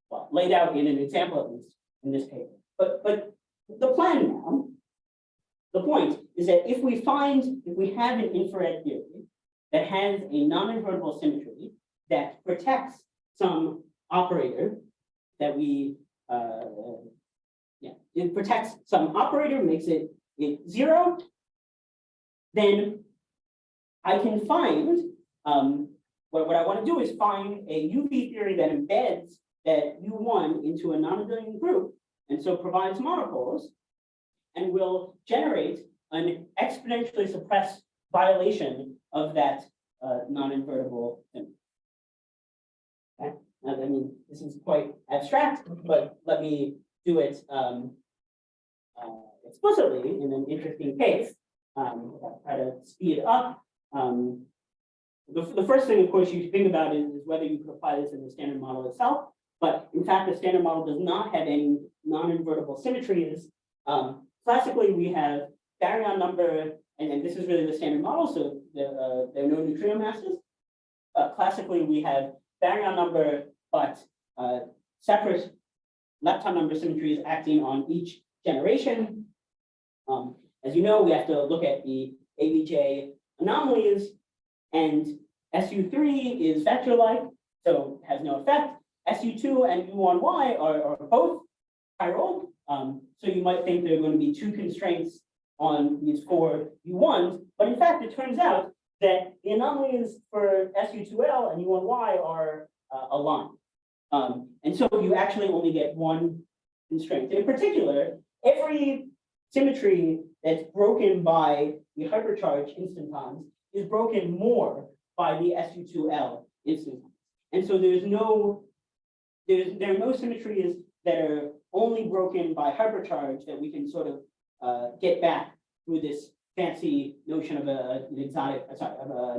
well, laid out in an example, at least in this paper. But the plan now, the point is that if we have an infrared theory that has a non-invertible symmetry that protects some operator that we, it protects some operator, makes it zero, then I can find, what I want to do is find a UV theory that embeds that U1 into a non-abelian group, and so provides monopoles, and will generate an exponentially suppressed violation of that non-invertible symmetry. Okay? Now, I mean, this is quite abstract, but let me do it explicitly in an interesting case. I'll try to speed it up. The first thing, of course, you should think about is whether you could apply this in the standard model itself. But in fact, the standard model does not have any non-invertible symmetries. Classically, we have baryon number, and this is really the standard model, so there are no neutrino masses. Classically, we have baryon number, but separate lepton number symmetries acting on each generation. As you know, we have to look at the ABJ anomalies, and SU3 is vector-like, so has no effect. SU2 and U1Y are both chiral, so you might think there are going to be two constraints on these four U1s, but in fact, it turns out that the anomalies for SU2L and U1Y are aligned. And so you actually only get one constraint. In particular, every symmetry that's broken by the hypercharge instantons is broken more by the SU2L instantons. And so there are no symmetries that are only broken by hypercharge that we can sort of get back through this fancy notion of a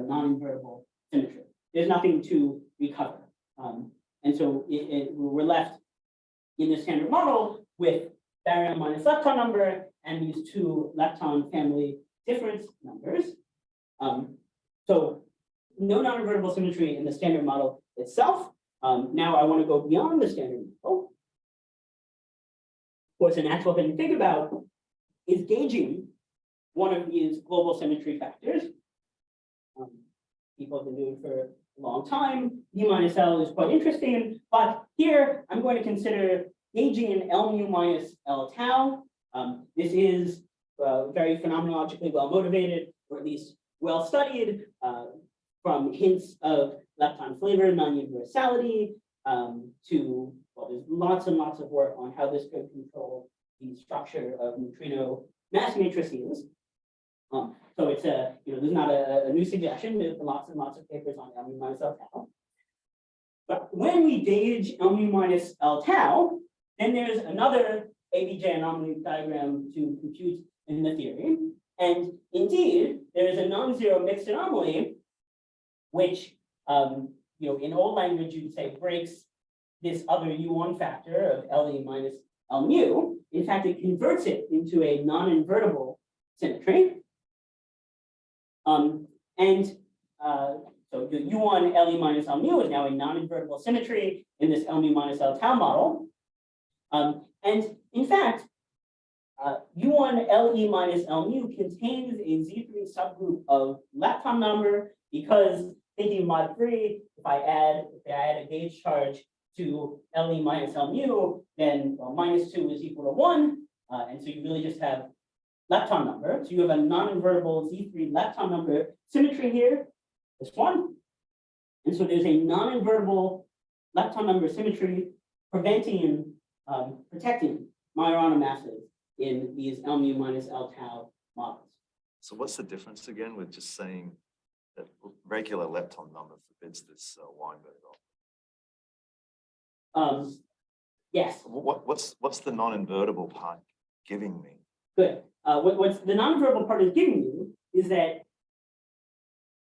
non-invertible symmetry. There's nothing to recover. And so we're left in the standard model with baryon minus lepton number and these two lepton family difference numbers. So no non-invertible symmetry in the standard model itself. Now I want to go beyond the standard model. Of course, a natural thing to think about is gauging one of these global symmetry factors. People have been doing for a long time. U minus L is quite interesting, but here I'm going to consider gauging L mu minus L tau. This is very phenomenologically well motivated, or at least well studied, from hints of lepton flavor non-universality to, well, there's lots and lots of work on how this could control the structure of neutrino mass matrices. So it's there's not a new suggestion. There's lots and lots of papers on L mu minus L tau. But when we gauge L mu minus L tau, then there's another ABJ anomaly diagram to compute in the theory. And indeed, there is a non-zero mixed anomaly, which, in old language, you'd say breaks this other U1 factor of LE minus L mu. In fact, it converts it into a non-invertible symmetry. So the U1 LE minus L mu is now a non-invertible symmetry in this L mu minus L tau model. And in fact, U1 LE minus L mu contains a Z3 subgroup of lepton number because thinking mod 3, if I add a gauge charge to LE minus L mu, then -2 is equal to 1. And so you really just have lepton number. So you have a non-invertible Z3 lepton number symmetry here, this one. And so there's a non-invertible lepton number symmetry protecting Majorana masses in these L mu minus L tau models. So what's the difference again with just saying that regular lepton number forbids this Weinberg? Yes. What's the non-invertible part giving me? Good. What's the non-verbal part is giving you is that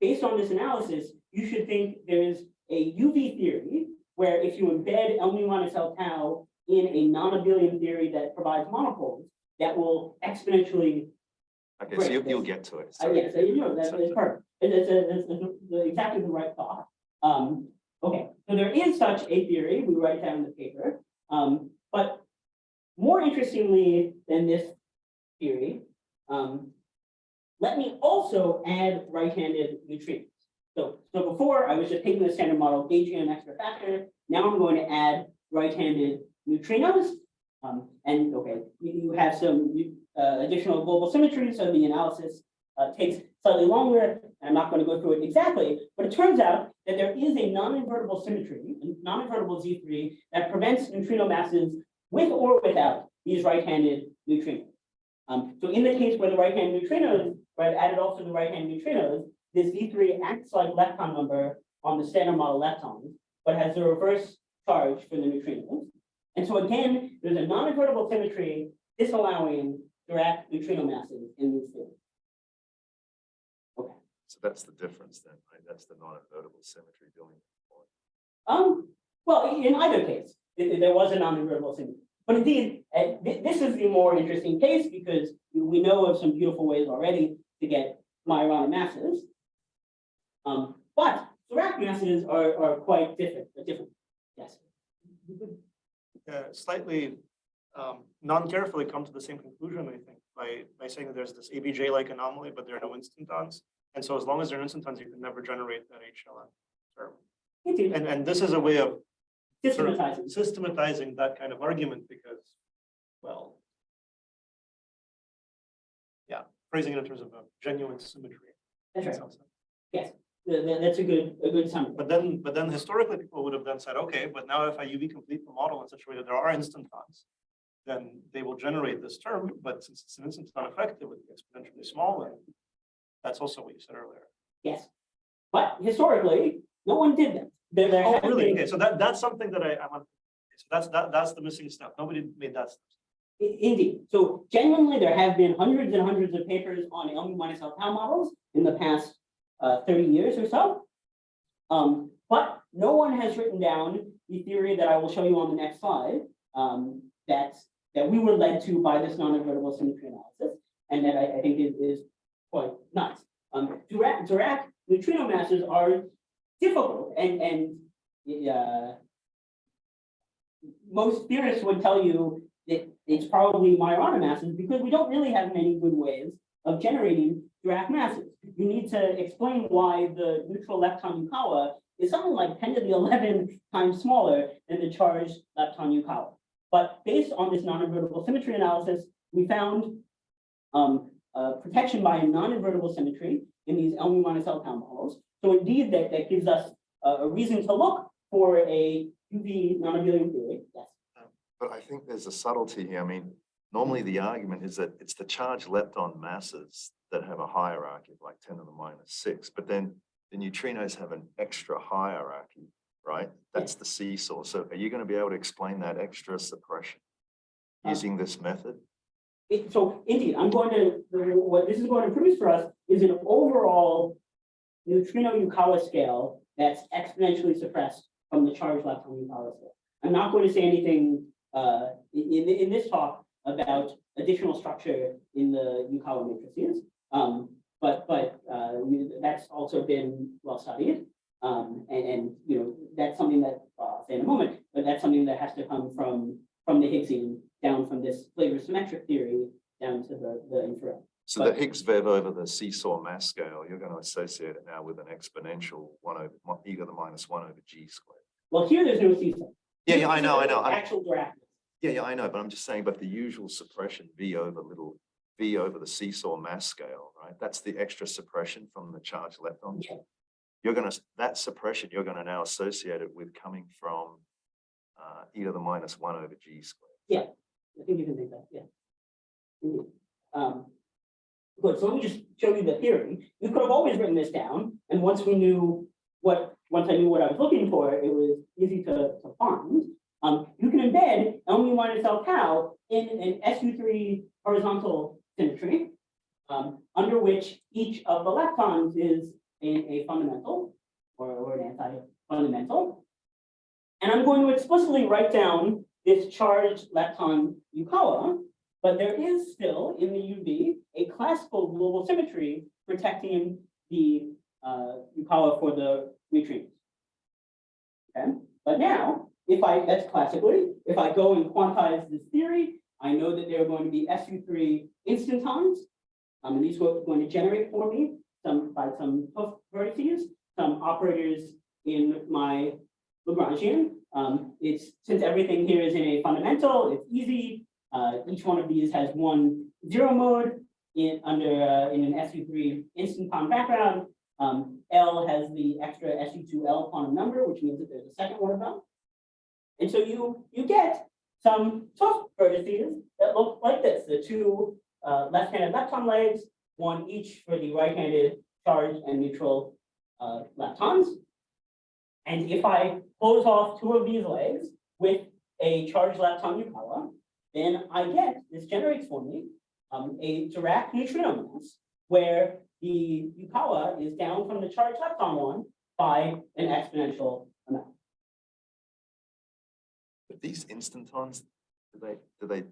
based on this analysis, you should think there's a UV theory where if you embed L mu minus L tau in a non-abelian theory that provides monopoles, that will exponentially. Okay, so you'll get to it. Yes, that's perfect. It's exactly the right thought. Okay, so there is such a theory. We write down in the paper. But more interestingly than this theory, let me also add right-handed neutrinos. So before I was just taking the standard model, gauging an extra factor. Now I'm going to add right-handed neutrinos. And okay, you have some additional global symmetries, so the analysis takes slightly longer. I'm not going to go through it exactly, but it turns out that there is a non-invertible symmetry, a non-invertible Z3 that prevents neutrino masses with or without these right-handed neutrinos. So in the case where the right-hand neutrinos, where I've added also the right-hand neutrinos, this Z3 acts like lepton number on the standard model leptons, but has the reverse charge for the neutrinos. And so again, there's a non-invertible symmetry disallowing direct neutrino masses in these theories. Okay. So that's the difference then, right? That's the non-invertible symmetry doing it. Well, in either case, there was a non-invertible symmetry. But indeed, this is the more interesting case because we know of some beautiful ways already to get Majorana masses. But Dirac masses are quite different. Yes. Slightly non-carefully come to the same conclusion, I think, by saying that there's this ABJ-like anomaly, but there are no instantons. And so as long as there are instantons, you can never generate that HLN term. Indeed. And this is a way of Systematizing. systematizing that kind of argument because, well, yeah, phrasing it in terms of a genuine symmetry. That's right. Yes, that's a good summary. But then historically, people would have then said, okay, but now if I UV complete the model in such a way that there are instantons, then they will generate this term. But since it's an instanton effective, with exponentially small, and that's also what you said earlier. Yes, but historically, no one did that. There Oh, have really? been- Okay, so that's something that I want. So that's the missing step. Nobody made that step. Indeed. So genuinely, there have been hundreds and hundreds of papers on L mu minus L tau models in the past 30 years or so. But no one has written down the theory that I will show you on the next slide that we were led to by this non-invertible symmetry analysis, and that I think is quite nuts. Dirac neutrino masses are difficult, and most theorists would tell you that it's probably Majorana masses because we don't really have many good ways of generating Dirac masses. You need to explain why the neutral lepton Yukawa is something like 10 to the 11 times smaller than the charged lepton Yukawa. But based on this non-invertible symmetry analysis, we found protection by a non-invertible symmetry in these L mu minus L tau models. So indeed, that gives us a reason to look for a UV non-abelian theory. Yes. But I think there's a subtlety here. I mean, normally the argument is that it's the charged lepton masses that have a hierarchy of like 10 to the -6, but then the neutrinos have an extra hierarchy, right? That's the seesaw. So are you going to be able to explain that extra suppression using this method? So indeed, what this is going to produce for us is an overall neutrino Yukawa scale that's exponentially suppressed from the charged lepton Yukawa scale. I'm not going to say anything in this talk about additional structure in the Yukawa matrices, but that's also been well studied, and you know that's something that I'll say in a moment, but that's something that has to come from the Higgsine down from this flavor symmetric theory down to the infrared. So the Higgs vev over the seesaw mass scale, you're going to associate it now with an exponential 1 over e to the minus 1 over g squared. Well, here there's no seesaw. Yeah, I know. Actual Dirac. Yeah, I know, but I'm just saying, but the usual suppression v over the seesaw mass scale, right? That's the extra suppression from the charged leptons. Yeah. That suppression you're going to now associate it with coming from e to the minus 1 over g squared. Yeah, I think you can think that. Yeah. Indeed. Good. So let me just show you the theory. You could have always written this down, and once I knew what I was looking for, it was easy to find. You can embed LMU minus L tau in an SU3 horizontal symmetry, under which each of the leptons is a fundamental or an anti-fundamental. And I'm going to explicitly write down this charged lepton Yukawa, but there is still in the UV a classical global symmetry protecting the Yukawa for the neutrinos. Okay, but now that's classically, if I go and quantize this theory, I know that there are going to be SU3 instantons, and these are going to generate for me by some vertices, some operators in my Lagrangian. Since everything here is in a fundamental, it's easy. Each one of these has one zero mode in an SU3 instanton background. L has the extra SU2L quantum number, which means that there's a second one of them. And so you get some tough vertices that look like this: the two left-handed lepton legs, one each for the right-handed charged and neutral leptons. And if I close off two of these legs with a charged lepton Yukawa, then this generates for me a Dirac neutrino mass where the Yukawa is down from the charged lepton one by an exponential amount. But these instantons, do they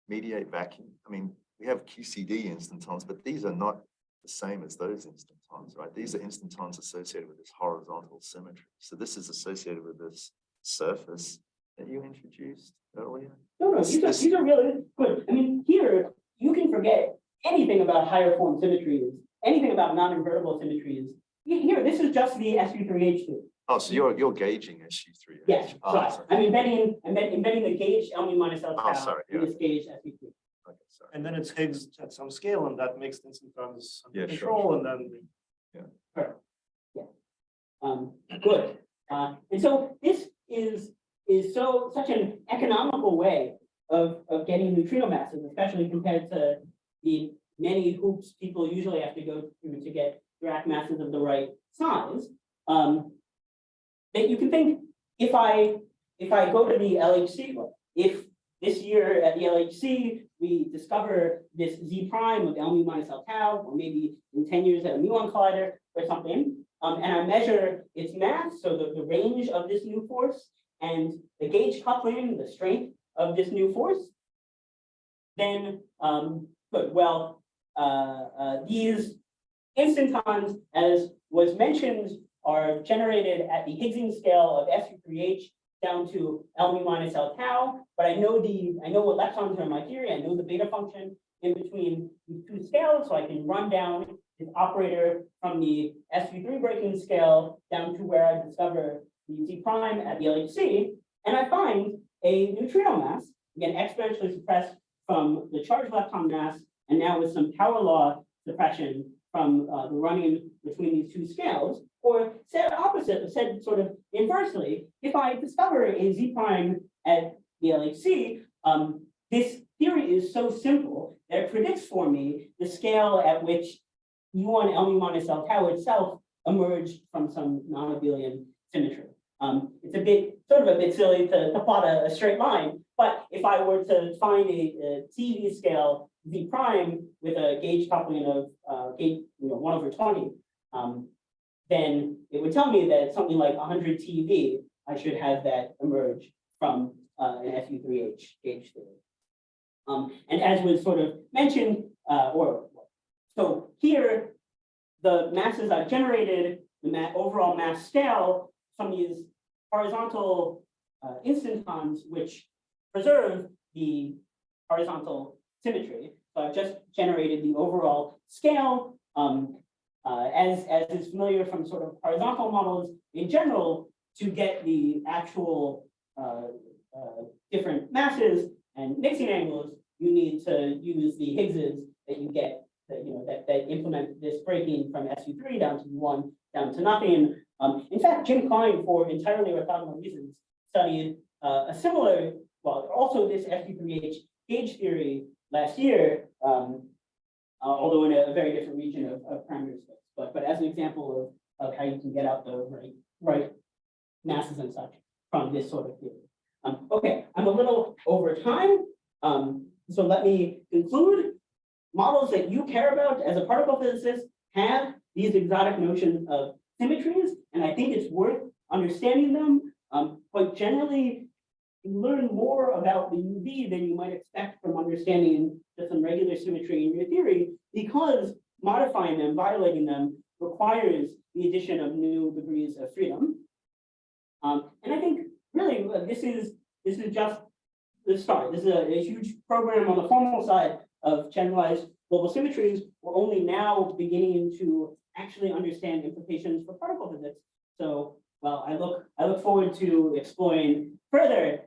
mediate vacuum? I mean, we have QCD instantons, but these are not the same as those instantons, right? These are instantons associated with this horizontal symmetry. So this is associated with this surface that you introduced earlier. No, these are really good. I mean, here you can forget anything about higher form symmetries, anything about non-invertible symmetries. Here, this is just the SU3H2. Oh, so you're gauging SU3H. Yes, so I'm embedding the gauge LMU minus L tau in this gauge SU3. Okay, sorry. And then it's Higgs at some scale, and that makes the instantons under Yeah, control, sure. and then Perfect. Yeah. Good. And so this is such an economical way of getting neutrino masses, especially compared to the many hoops people usually have to go through to get Dirac masses of the right size. That you can think, if I go to the LHC, if this year at the LHC we discover this Z prime of LMU minus L tau, or maybe in 10 years at a muon collider or something, and I measure its mass, so the range of this new force and the gauge coupling, the strength of this new force, then good. Well, these instantons, as was mentioned, are generated at the Higgsine scale of SU3H down to LMU minus L tau, but I know what leptons are in my theory. I know the beta function in between these two scales, so I can run down this operator from the SU3 breaking scale down to where I discover the Z prime at the LHC, and I find a neutrino mass, again exponentially suppressed from the charged lepton mass, and now with some power law suppression from the running between these two scales. Or said opposite, said sort of inversely, if I discover a Z prime at the LHC, this theory is so simple that it predicts for me the scale at which U1 LMU minus L tau itself emerged from some non-abelian symmetry. It's a bit silly to plot a straight line, But if I were to find a TV scale V prime with a gauge coupling of gauge, 1/20, then it would tell me that something like 100 TV, I should have that emerge from an SU3H gauge theory. And as was sort of mentioned, so here, the masses I've generated, the overall mass scale from these horizontal instantons, which preserve the horizontal symmetry. So I've just generated the overall scale. As is familiar from sort of horizontal models in general, to get the actual different masses and mixing angles, you need to use the Higgses that you get that implement this breaking from SU3 down to 1 down to nothing. In fact, Jim Klein, for entirely orthogonal reasons, studied a similar, well, also this SU3H gauge theory last year, although in a very different region of parameter space. But as an example of how you can get out the right masses and such from this sort of theory. Okay, I'm a little over time. So let me conclude. Models that you care about as a particle physicist have these exotic notions of symmetries, and I think it's worth understanding them. But generally, you learn more about the UV than you might expect from understanding just some regular symmetry in your theory, because modifying them, violating them, requires the addition of new degrees of freedom. And I think really this is just the start. This is a huge program on the formal side of generalized global symmetries. We're only now beginning to actually understand implications for particle physics. So, well, I look forward to exploring further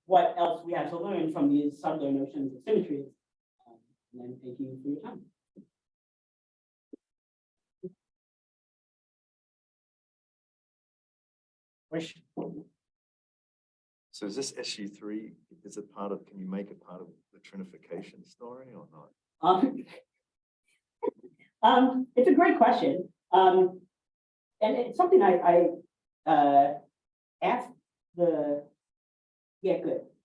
what else we have to learn from these subtler notions of symmetries. And then thank you for your time. Question. So is this SU3, is it part of, can you make it part of the trinification story or not? It's a great question. And it's something I asked good.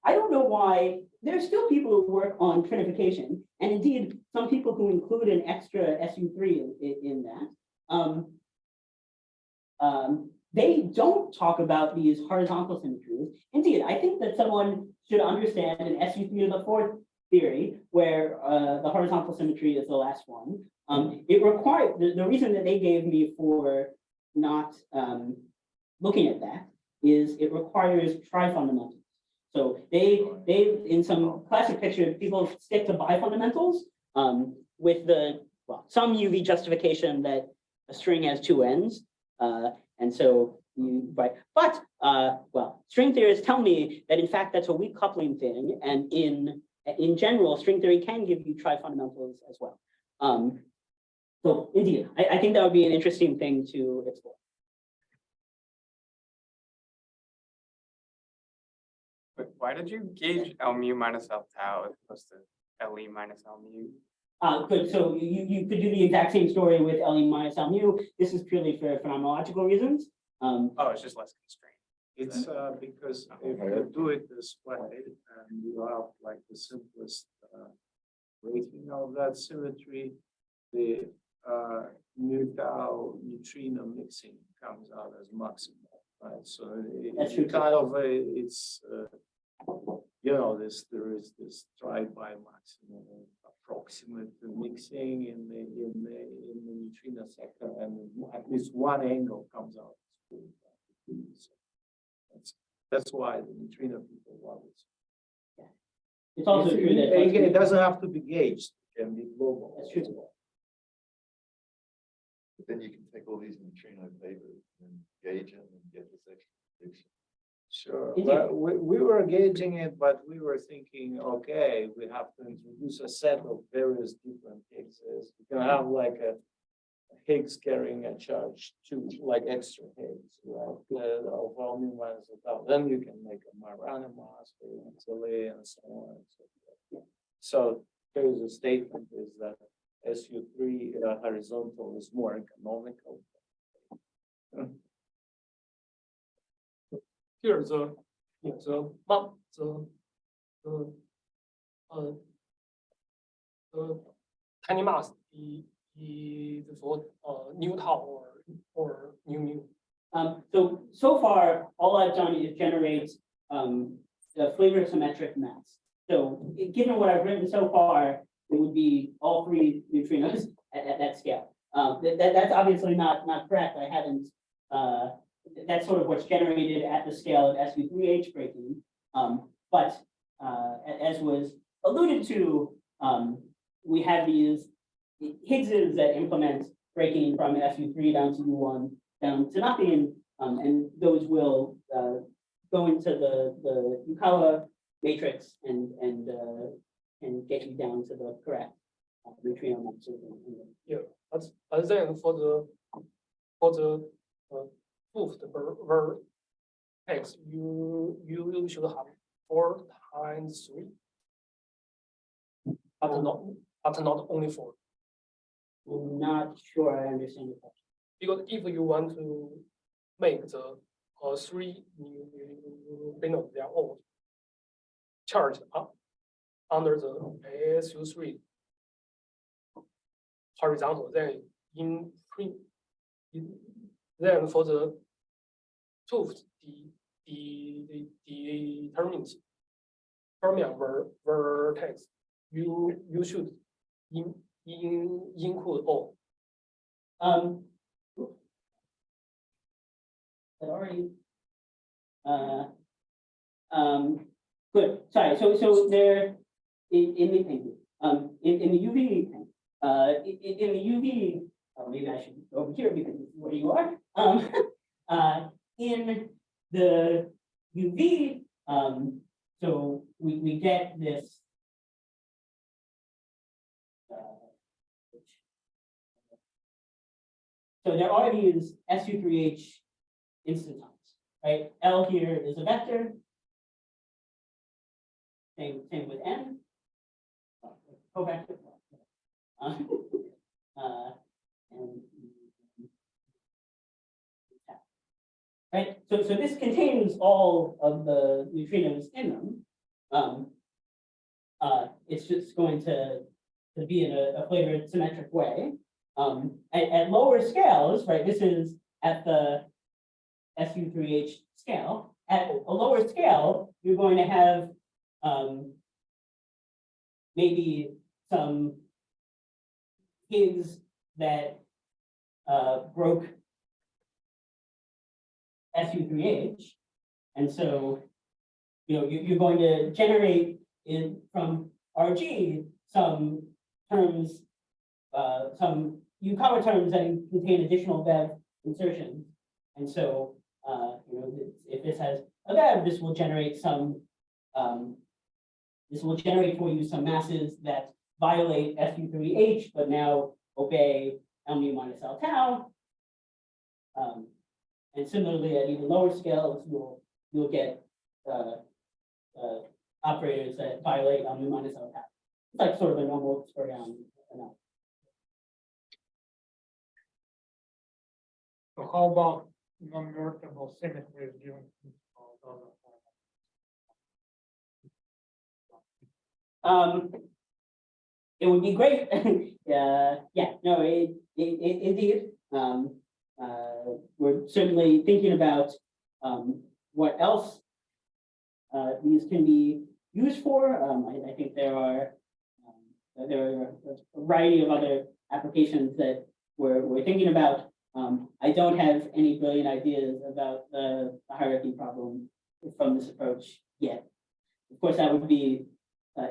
I don't know why there's still people who work on trinification, and indeed some people who include an extra SU3 in that. They don't talk about these horizontal symmetries. Indeed, I think that someone should understand an SU3 to the 4th theory, where the horizontal symmetry is the last one. It required, the reason that they gave me for not looking at that is it requires tri-fundamentals. So they in some classic picture, people stick to bifundamentals with some UV justification that a string has 2 ends. And so string theorists tell me that in fact that's a weak coupling thing, and in general, string theory can give you tri-fundamentals as well. So indeed, I think that would be an interesting thing to explore. But why did you gauge L mu minus L tau as opposed to LE minus L mu? Good. So you could do the exact same story with LE minus L mu. This is purely for phenomenological reasons. Oh, it's just less constrained. It's because if you do it this way, and you have like the simplest rating of that symmetry, the mu tau neutrino mixing comes out as maximal, right? So That's true. kind of it's there is this drive-by maximum approximate to mixing in the neutrino sector, and at least one angle comes out. So that's why the neutrino people love it. It's also true that It doesn't have to be gauged; it can be global. That's true. But then you can take all these neutrino papers and gauge them and get this extra prediction. Sure, Indeed. but we were gauging it, but we were thinking, okay, we have to introduce a set of various different Higgses. You can have like a Higgs carrying a charge to like extra Higgs, right? Of all mu minus tau. Then you can make a Marana mass, and so on and so forth. So there's a statement is that SU3 horizontal is more economical. Here's a the tiny mass is for new tau or new mu. So far, all I've done is generate the flavor symmetric mass. So given what I've written so far, it would be all three neutrinos at that scale. That's obviously not correct. I haven't. That's sort of what's generated at the scale of SU3H breaking. But as was alluded to, we have these Higgses that implement breaking from SU3 down to U1 down to nothing, and those will go into the Yukawa matrix and get you down to the correct neutrino mass. Yeah, but then for the fifth vertex, you should have 4 times 3, but not only 4. I'm not sure I understand the question. Because if you want to make the 3 neutrinos their own charge up under the SU3 horizontal, then then for the tooth determines fermion vertex, you should include all. That already. Good. Sorry. So there in the thank you. In the UV tank. In the UV. Oh, maybe I should go over here because this is where you are. In the UV. So we get this. So there are these SU3H instantons, right? L here is a vector. Same with N. Covector. And right. So this contains all of the neutrinos in them. It's just going to be in a flavored symmetric way. At lower scales, right? This is at the SU3H scale. At a lower scale, you're going to have maybe some Higgs that broke SU3H, and so you're going to generate from RG some terms, some Yukawa terms that contain additional Bev insertions, and so if this has a Bev, this will generate some. This will generate for you some masses that violate SU3H, but now obey L mu minus L tau. And similarly, at even lower scales, you'll get operators that violate L mu minus L tau. It's like sort of a normal spurion analysis. So how about non-invertible symmetries given those? It would be great. Yeah, no, it indeed. We're certainly thinking about what else these can be used for. I think there are a variety of other applications that we're thinking about. I don't have any brilliant ideas about the hierarchy problem from this approach yet. Of course, that would be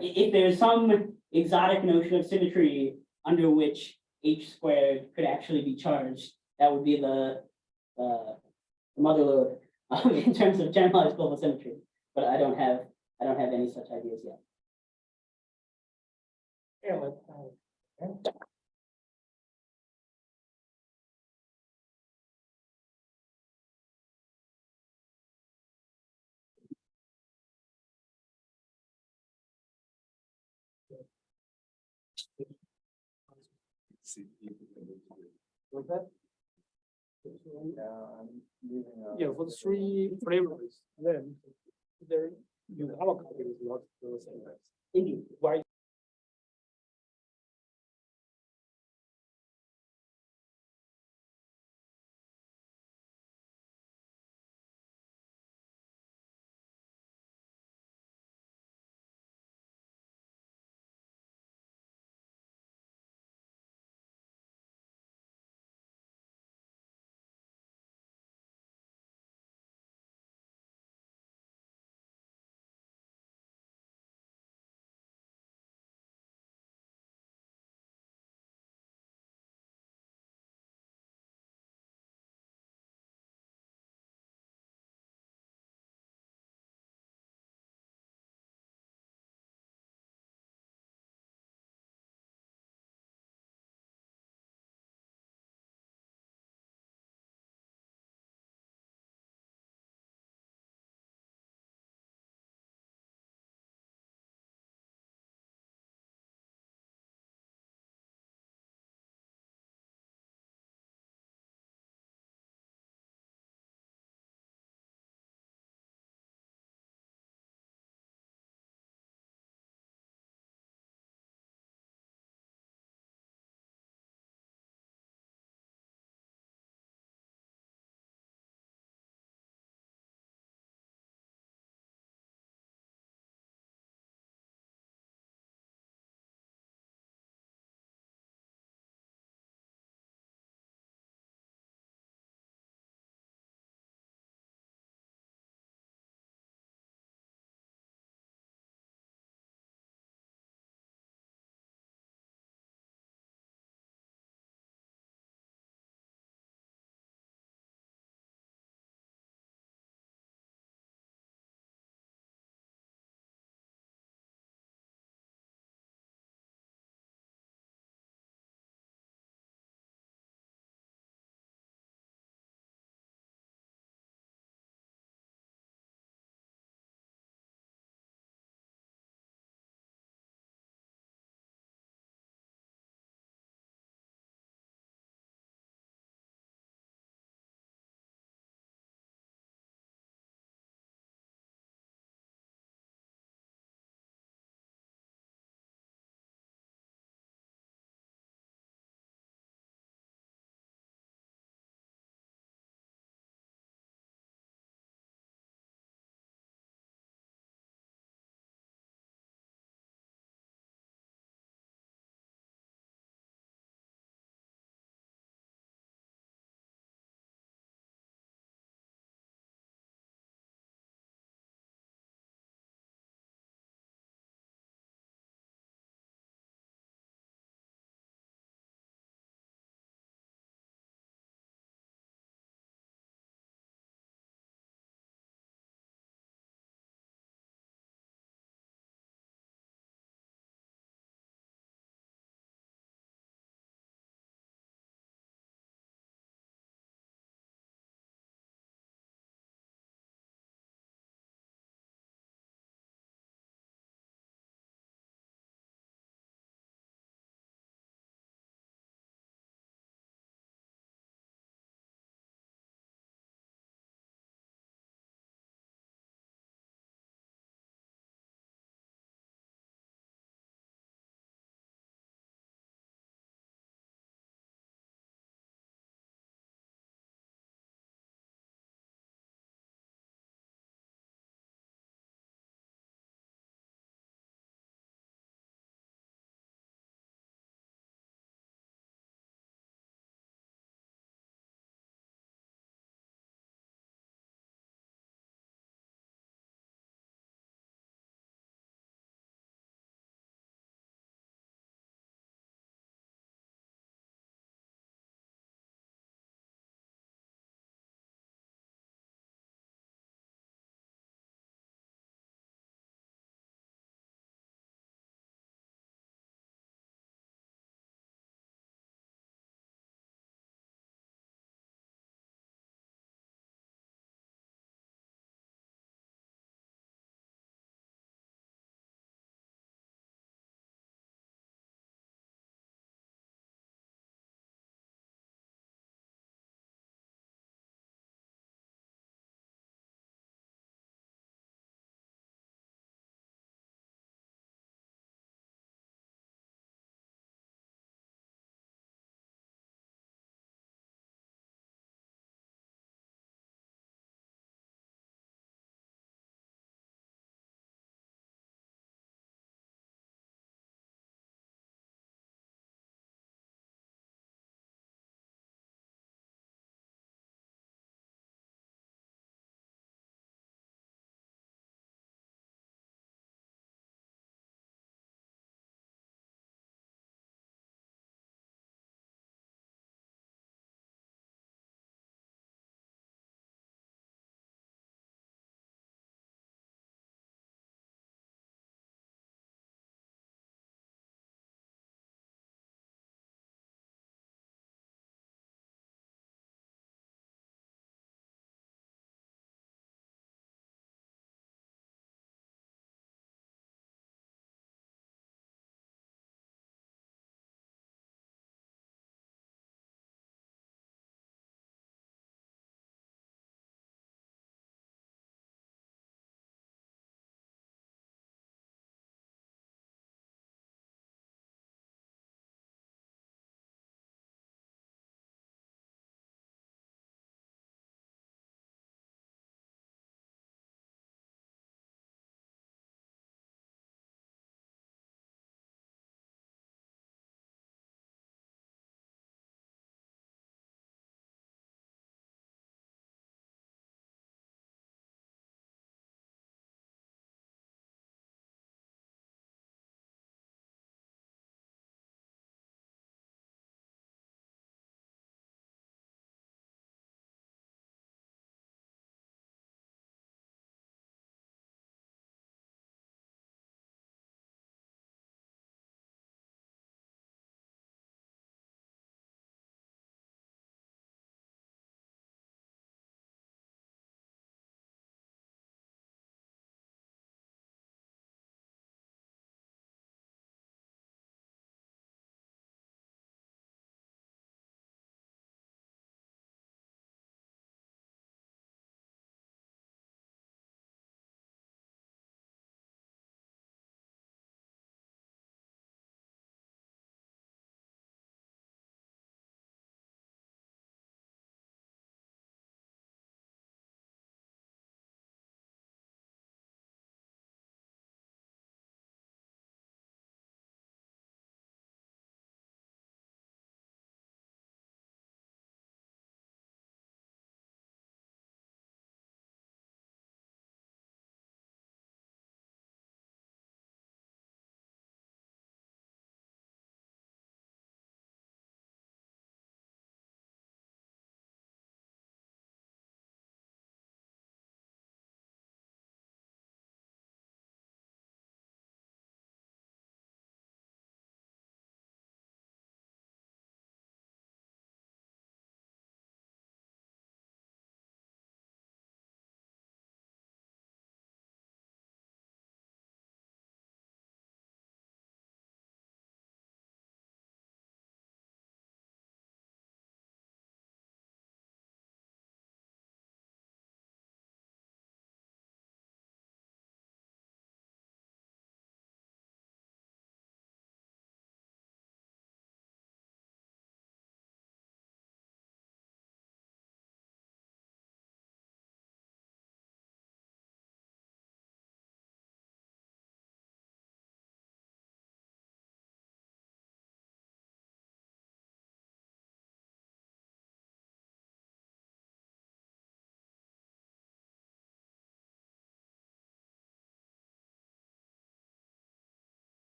if there's some exotic notion of symmetry under which H squared could actually be charged, that would be the mother lode in terms of generalized global symmetry. But I don't have any such ideas yet. Yeah, let's Was that? Yeah, I'm leaving. Yeah, for the 3 flavors, then there you have a copy is not the same as. Indeed. Why